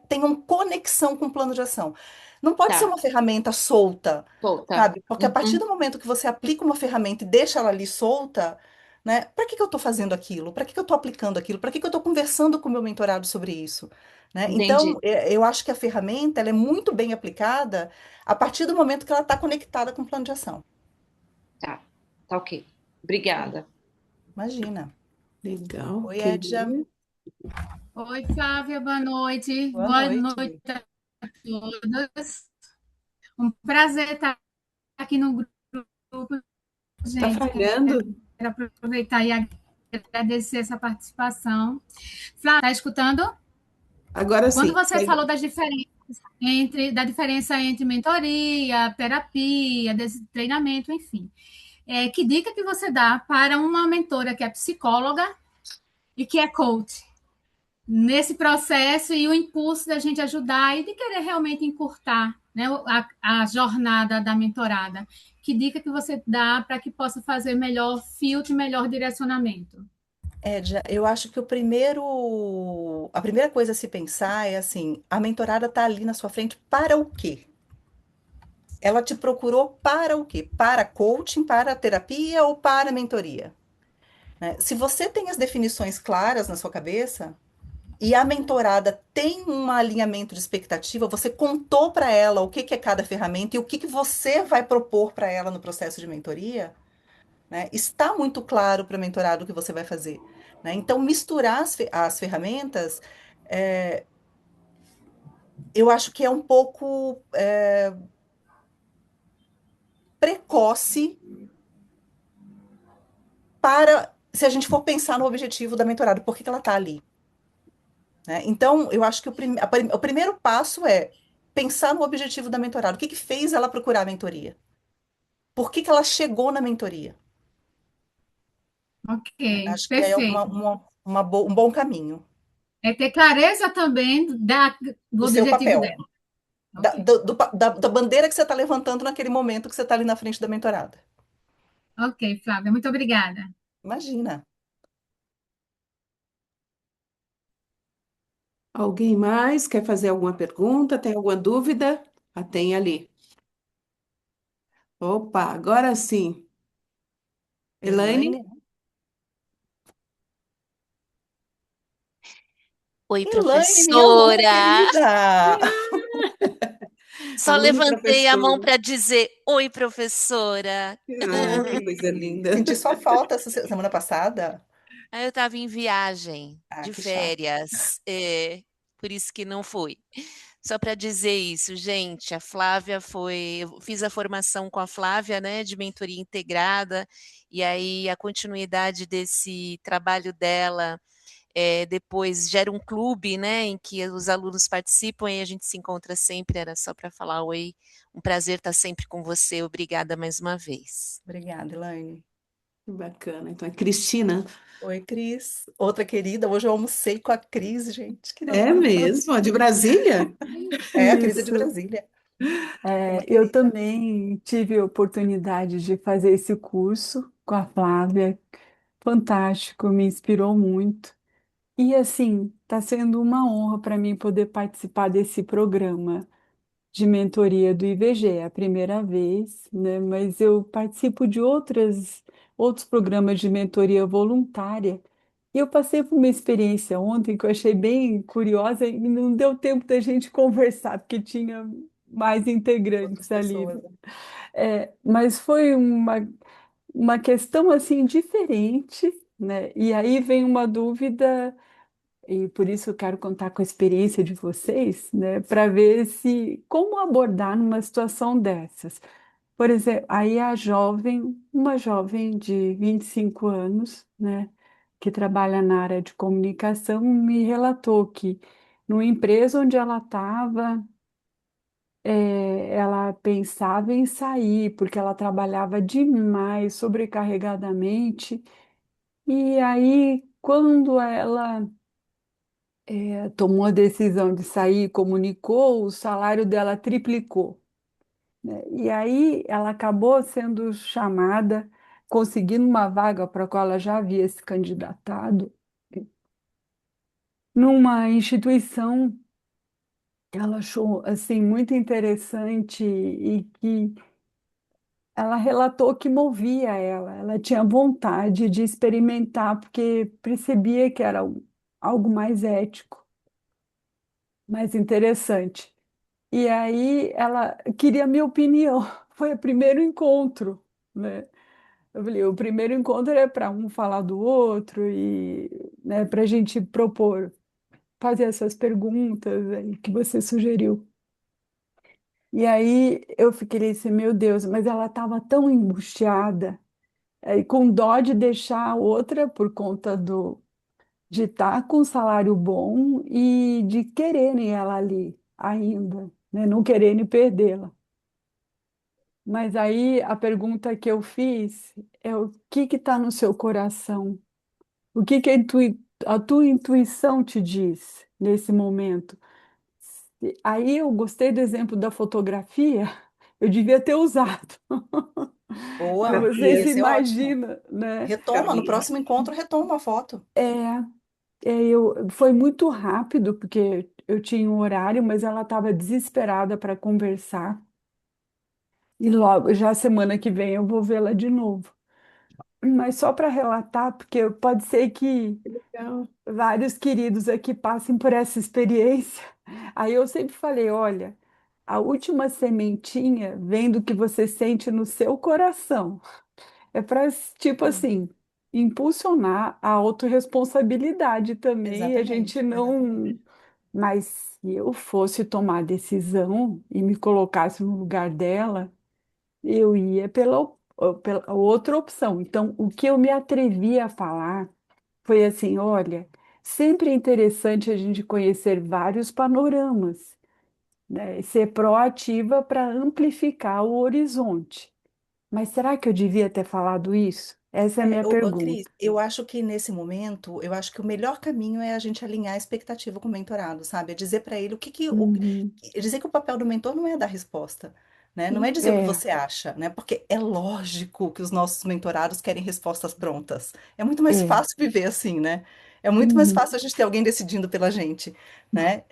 tenham conexão com o plano de ação. Não pode ser tá. uma ferramenta solta, Volta. sabe? Porque a partir Uhum, do momento que você aplica uma ferramenta e deixa ela ali solta, né? Para que que eu estou fazendo aquilo? Para que que eu estou aplicando aquilo? Para que que eu estou conversando com o meu mentorado sobre isso? Né? Então, entendi. eu acho que a ferramenta ela é muito bem aplicada a partir do momento que ela está conectada com o plano de ação. Tá, tá ok. Obrigada. Imagina. Legal, Oi, Edja. queria. Oi, Flávia, boa noite. Boa Boa noite noite. a todas. Um prazer estar aqui no grupo, Tá gente. falhando? Quero aproveitar e agradecer essa participação. Flávia, está escutando? Agora Quando sim. você falou da diferença entre mentoria, terapia, desse treinamento, enfim, que dica que você dá para uma mentora que é psicóloga e que é coach? Nesse processo e o impulso da gente ajudar e de querer realmente encurtar, né, a jornada da mentorada. Que dica que você dá para que possa fazer melhor filtro e melhor direcionamento? Edja, eu acho que a primeira coisa a se pensar é assim, a mentorada está ali na sua frente para o quê? Ela te procurou para o quê? Para coaching, para terapia ou para mentoria? Né? Se você tem as definições claras na sua cabeça e a mentorada tem um alinhamento de expectativa, você contou para ela o que que é cada ferramenta e o que que você vai propor para ela no processo de mentoria, né? Está muito claro para o mentorado o que você vai fazer, né? Então, misturar as ferramentas, é, eu acho que é um pouco precoce para, se a gente for pensar no objetivo da mentorada, por que que ela está ali, né? Então, eu acho que o primeiro passo é pensar no objetivo da mentorada. O que que fez ela procurar a mentoria? Por que que ela chegou na mentoria? Ok, Acho que é perfeito. um bom caminho. É ter clareza também do Do seu objetivo papel, dela. da, Ok, da bandeira que você está levantando naquele momento que você está ali na frente da mentorada. ok, Flávia, muito obrigada. Imagina. Alguém mais quer fazer alguma pergunta? Tem alguma dúvida? Ah, tem ali. Opa, agora sim. Elaine? Elaine? Oi, Elaine, minha aluna professora! querida! Só Aluna levantei a mão professora. para dizer oi, professora. Ah, que coisa linda. Senti sua falta essa semana passada. Aí eu estava em viagem Ah, de que chato. férias, por isso que não fui. Só para dizer isso, gente, a Flávia foi. Eu fiz a formação com a Flávia, né, de mentoria integrada, e aí a continuidade desse trabalho dela. Depois gera um clube, né, em que os alunos participam e a gente se encontra sempre. Era só para falar oi, um prazer estar sempre com você. Obrigada mais uma vez. Obrigada, Elaine. Que bacana. Então, é Cristina. Oi, Cris. Outra querida. Hoje eu almocei com a Cris, gente. Que É delícia. mesmo? De Brasília? É, a Cris é de Isso. Brasília. É uma Eu querida. também tive a oportunidade de fazer esse curso com a Flávia. Fantástico, me inspirou muito. E assim, está sendo uma honra para mim poder participar desse programa. de mentoria do IVG, é a primeira vez, né? Mas eu participo de outros programas de mentoria voluntária. E eu passei por uma experiência ontem que eu achei bem curiosa e não deu tempo da gente conversar, porque tinha mais integrantes ali, né? Pessoas, né? Mas foi uma questão assim diferente, né? E aí vem uma dúvida, e por isso eu quero contar com a experiência de vocês, né? Para ver se como abordar numa situação dessas. Por exemplo, aí uma jovem de 25 anos, né, que trabalha na área de comunicação, me relatou que numa empresa onde ela estava, ela pensava em sair, porque ela trabalhava demais, sobrecarregadamente, e aí, quando ela tomou a decisão de sair, comunicou, o salário dela triplicou, né? E aí ela acabou sendo chamada, conseguindo uma vaga para a qual ela já havia se candidatado, numa instituição que ela achou assim muito interessante e que ela relatou que movia ela. Ela tinha vontade de experimentar porque percebia que era algo mais ético, mais interessante. E aí ela queria a minha opinião. Foi o primeiro encontro, né? Eu falei, o primeiro encontro é para um falar do outro e, né, para a gente propor, fazer essas perguntas aí que você sugeriu. E aí eu fiquei assim, meu Deus, mas ela estava tão angustiada, e com dó de deixar a outra por conta de estar com um salário bom e de quererem ela ali ainda, né, não quererem perdê-la. Mas aí a pergunta que eu fiz é o que está no seu coração? O que a a tua intuição te diz nesse momento? Aí eu gostei do exemplo da fotografia, eu devia ter usado. Mas Boa, você se esse é ótimo. imagina, né? Retoma, no próximo encontro, retoma a foto. Foi muito rápido, porque eu tinha um horário, mas ela estava desesperada para conversar. E logo, já semana que vem, eu vou vê-la de novo. Mas só para relatar, porque pode ser que Legal. vários queridos aqui passem por essa experiência. Aí eu sempre falei, olha, a última sementinha vem do que você sente no seu coração. É para, tipo assim, impulsionar a autorresponsabilidade também, e a gente Exatamente, não. exatamente. Mas se eu fosse tomar a decisão e me colocasse no lugar dela, eu ia pela outra opção. Então, o que eu me atrevi a falar foi assim: olha, sempre é interessante a gente conhecer vários panoramas, né? E ser proativa para amplificar o horizonte. Mas será que eu devia ter falado isso? Essa é a minha Cris, pergunta. eu acho que nesse momento, eu acho que o melhor caminho é a gente alinhar a expectativa com o mentorado, sabe? É dizer para ele Uhum. dizer que o papel do mentor não é dar resposta, né? Não é dizer o que É, você acha, né? Porque é lógico que os nossos mentorados querem respostas prontas. É muito mais é. fácil viver assim, né? É muito mais Uhum. fácil a gente ter alguém decidindo pela gente, né?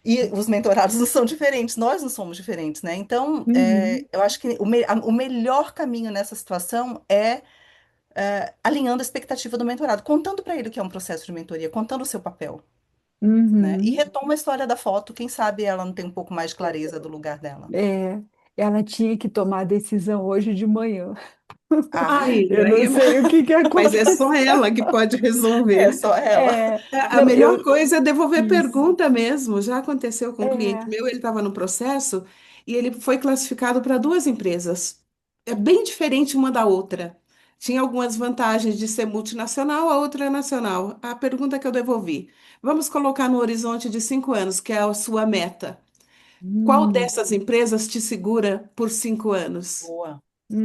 E os mentorados não são diferentes, nós não somos diferentes, né? Então, Uhum. eu acho que o melhor caminho nessa situação é alinhando a expectativa do mentorado, contando para ele o que é um processo de mentoria, contando o seu papel, né? E Uhum. retoma a história da foto, quem sabe ela não tem um pouco mais de clareza do lugar dela. É, ela tinha que tomar a decisão hoje de manhã. Ah, Ai, Eu ai, não sei o que mas é só aconteceu. ela que pode é resolver. só ela. A Não, melhor coisa é devolver isso. pergunta mesmo. Já aconteceu com um cliente É. meu, ele estava no processo e ele foi classificado para duas empresas. É bem diferente uma da outra. Tinha algumas vantagens de ser multinacional, a outra é nacional. A pergunta que eu devolvi: vamos colocar no horizonte de 5 anos, que é a sua meta. Qual Hum. dessas empresas te segura por 5 anos? Boa,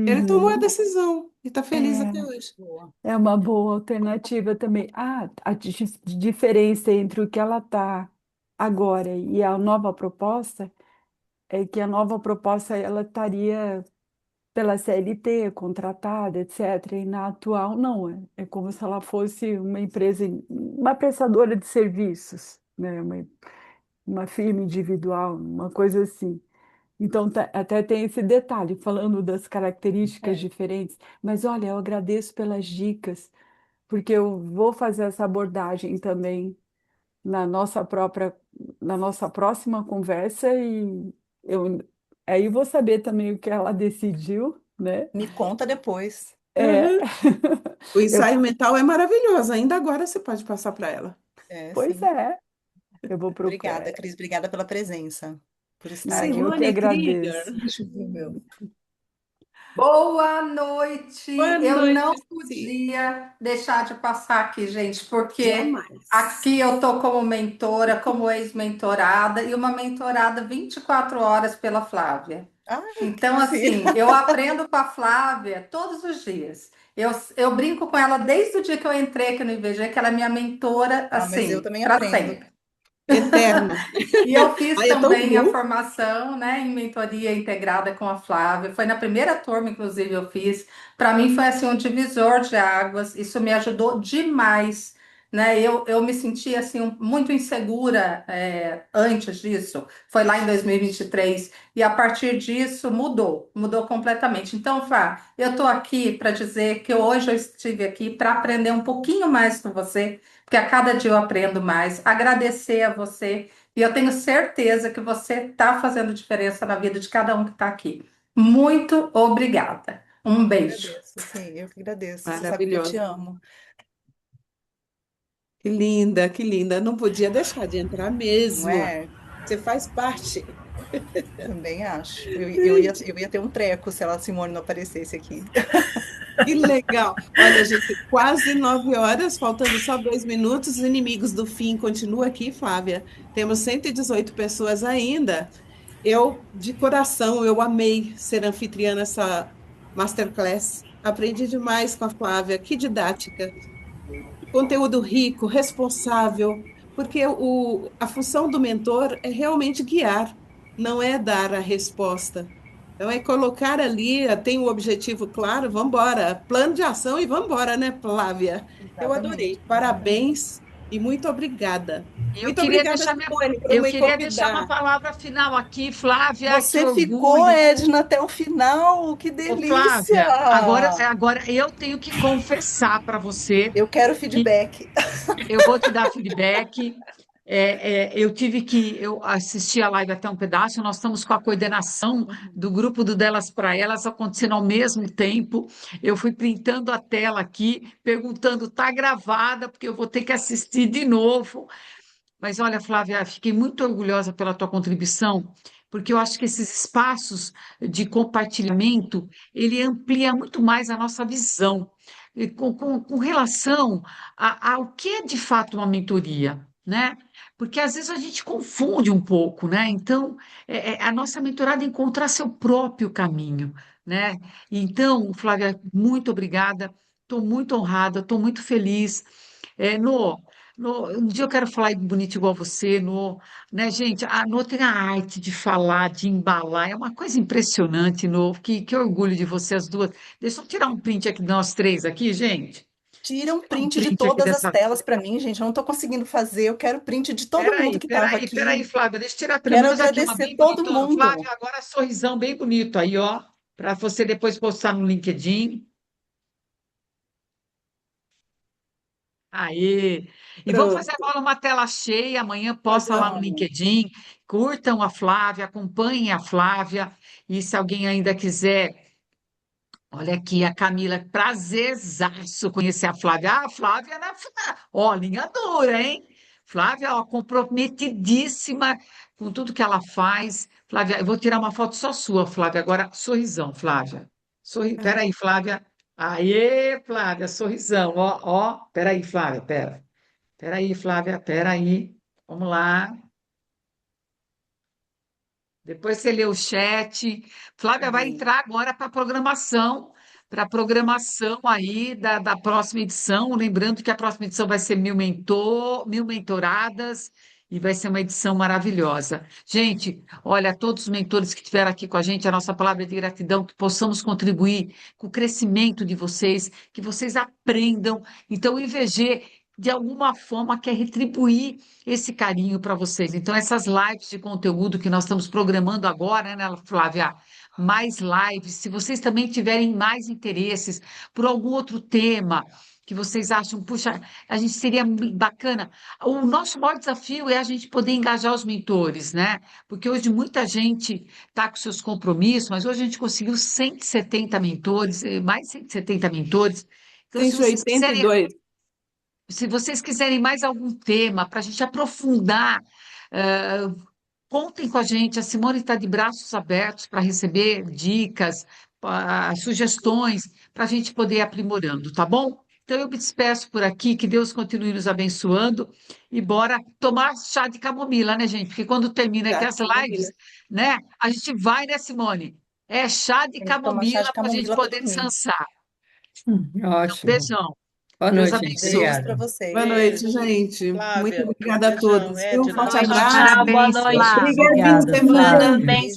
Ele tomou a Uhum. decisão e está feliz até É, hoje. boa. é uma boa alternativa também. A diferença entre o que ela está agora e a nova proposta é que a nova proposta ela estaria pela CLT, contratada, etc. E na atual, não. É como se ela fosse uma empresa, uma prestadora de serviços, né? Uma firma individual, uma coisa assim. Então, até tem esse detalhe, falando das características É. diferentes. Mas olha, eu agradeço pelas dicas, porque eu vou fazer essa abordagem também na nossa própria, na nossa próxima conversa e eu aí vou saber também o que ela decidiu, né? Me conta depois. É, Uhum. O eu, ensaio mental é maravilhoso. Ainda agora você pode passar para ela. É, pois sim. é, eu vou procurar. Obrigada, Cris. Obrigada pela presença, por estar Ah, aqui eu que Simone agradeço. Krieger. Deixa eu ver o meu. Boa noite. Boa Eu não noite, Sim. podia deixar de passar aqui, gente, porque Jamais. aqui eu tô como mentora, como ex-mentorada e uma mentorada 24 horas pela Flávia. Ah, que Então, maravilha. assim, eu aprendo com a Flávia todos os dias. Eu brinco com ela desde o dia que eu entrei aqui no IVG, que ela é minha mentora, Ah, mas eu assim, também para aprendo. sempre. Eterno. E eu fiz Ai, é tão também a bom. formação, né, em mentoria integrada com a Flávia. Foi na primeira turma, inclusive, eu fiz. Para mim foi assim um divisor de águas. Isso me ajudou demais, né? Eu me senti assim muito insegura antes disso. Foi lá em 2023 e a partir disso mudou completamente. Então, Flá, eu estou aqui para dizer que hoje eu estive aqui para aprender um pouquinho mais com você, porque a cada dia eu aprendo mais. Agradecer a você. E eu tenho certeza que você está fazendo diferença na vida de cada um que está aqui. Muito obrigada. Um beijo. Agradeço, sim, eu que agradeço. Você sabe que eu te Maravilhoso. amo. Que linda, que linda. Não podia deixar de entrar Não mesmo. é? Você faz parte. Também acho. Eu ia ter um treco se a Simone não aparecesse aqui. Que legal. Olha, gente, quase 9 horas, faltando só 2 minutos. Os inimigos do fim continuam aqui, Flávia. Temos 118 pessoas ainda. Eu, de coração, eu amei ser anfitriã nessa masterclass. Aprendi demais com a Flávia. Que didática. Conteúdo rico, responsável, porque a função do mentor é realmente guiar, não é dar a resposta. Então, é colocar ali, tem um objetivo claro, vamos embora, plano de ação e vamos embora, né, Flávia? Eu adorei. Exatamente, exatamente. Parabéns e muito obrigada. Eu Muito queria obrigada, deixar Simone, por eu me queria deixar uma convidar. palavra final aqui, Flávia, que Você ficou, orgulho. Edna, até o final. Que Ô, delícia! Flávia, agora eu tenho que confessar para você Eu quero que feedback. eu vou te dar feedback. Eu assisti a live até um pedaço, nós estamos com a coordenação do grupo do Delas para Elas acontecendo ao mesmo tempo. Eu fui printando a tela aqui, perguntando, está gravada, porque eu vou ter que assistir de novo. Mas olha, Flávia, fiquei muito orgulhosa pela tua contribuição, porque eu acho que esses espaços de compartilhamento, ele amplia muito mais a nossa visão com relação ao que é de fato uma mentoria, né? Porque às vezes a gente confunde um pouco, né? Então, a nossa mentorada é encontrar seu próprio caminho, né? Então, Flávia, muito obrigada, estou muito honrada, estou muito feliz. É, no, um dia eu quero falar bonito igual você, né, gente? A No tem a arte de falar, de embalar, é uma coisa impressionante, No. Que orgulho de você, as duas. Deixa eu tirar um print aqui de nós três aqui, gente. Tira um Tirar um print de print aqui todas as dessa. telas para mim, gente. Eu não estou conseguindo fazer. Eu quero print de todo mundo que estava Peraí, aqui. Flávia, deixa eu tirar pelo Quero menos aqui uma agradecer bem todo bonitona. mundo. Flávia, agora sorrisão bem bonito aí, ó, para você depois postar no LinkedIn. Aí. E vamos fazer Pronto. agora uma tela cheia. Amanhã Ah, posta lá no vamos. LinkedIn. Curtam a Flávia, acompanhem a Flávia. E se alguém ainda quiser, olha aqui a Camila, prazerzaço conhecer a Flávia. Ah, a Flávia, ó, linha dura, hein? Flávia, ó, comprometidíssima com tudo que ela faz. Flávia, eu vou tirar uma foto só sua, Flávia. Agora, sorrisão, Flávia. Ah, Peraí, Flávia. Aê, Flávia, sorrisão. Ó, ó. Peraí, Flávia, pera. Peraí, Flávia, peraí. Vamos lá. Depois você lê o chat. Flávia vai Bem, entrar agora para a programação aí da próxima edição. Lembrando que a próxima edição vai ser mil mentoradas e vai ser uma edição maravilhosa. Gente, olha, todos os mentores que estiveram aqui com a gente, a nossa palavra de gratidão, que possamos contribuir com o crescimento de vocês, que vocês aprendam. Então, o IVG de alguma forma, quer retribuir esse carinho para vocês. Então, essas lives de conteúdo que nós estamos programando agora, né, Flávia? Mais lives. Se vocês também tiverem mais interesses por algum outro tema que vocês acham, puxa, a gente seria bacana. O nosso maior desafio é a gente poder engajar os mentores, né? Porque hoje muita gente está com seus compromissos, mas hoje a gente conseguiu 170 mentores, mais de 170 mentores. Então, se vocês quiserem mais algum tema para a gente aprofundar, contem com a gente. A Simone está de braços abertos para receber dicas, sugestões, para a gente poder ir aprimorando, tá bom? Então, eu me despeço por aqui, que Deus continue nos abençoando e bora tomar chá de camomila, né, gente? Porque quando termina aqui Chá de as camomila. lives, né, a gente vai, né, Simone? É chá de Tem que tomar chá de camomila para a gente camomila para poder dormir. descansar. Ótimo. Beijão. Boa Deus noite, gente. abençoe. Beijos para Obrigada. vocês. Boa noite, Beijo, gente. Muito Flávia. obrigada a Beijão, todos. Um Edna. forte Boa noite, abraço. tchau, boa Parabéns, noite. Flávia. Obrigadinho, Obrigada, Semana. Flávia. Parabéns.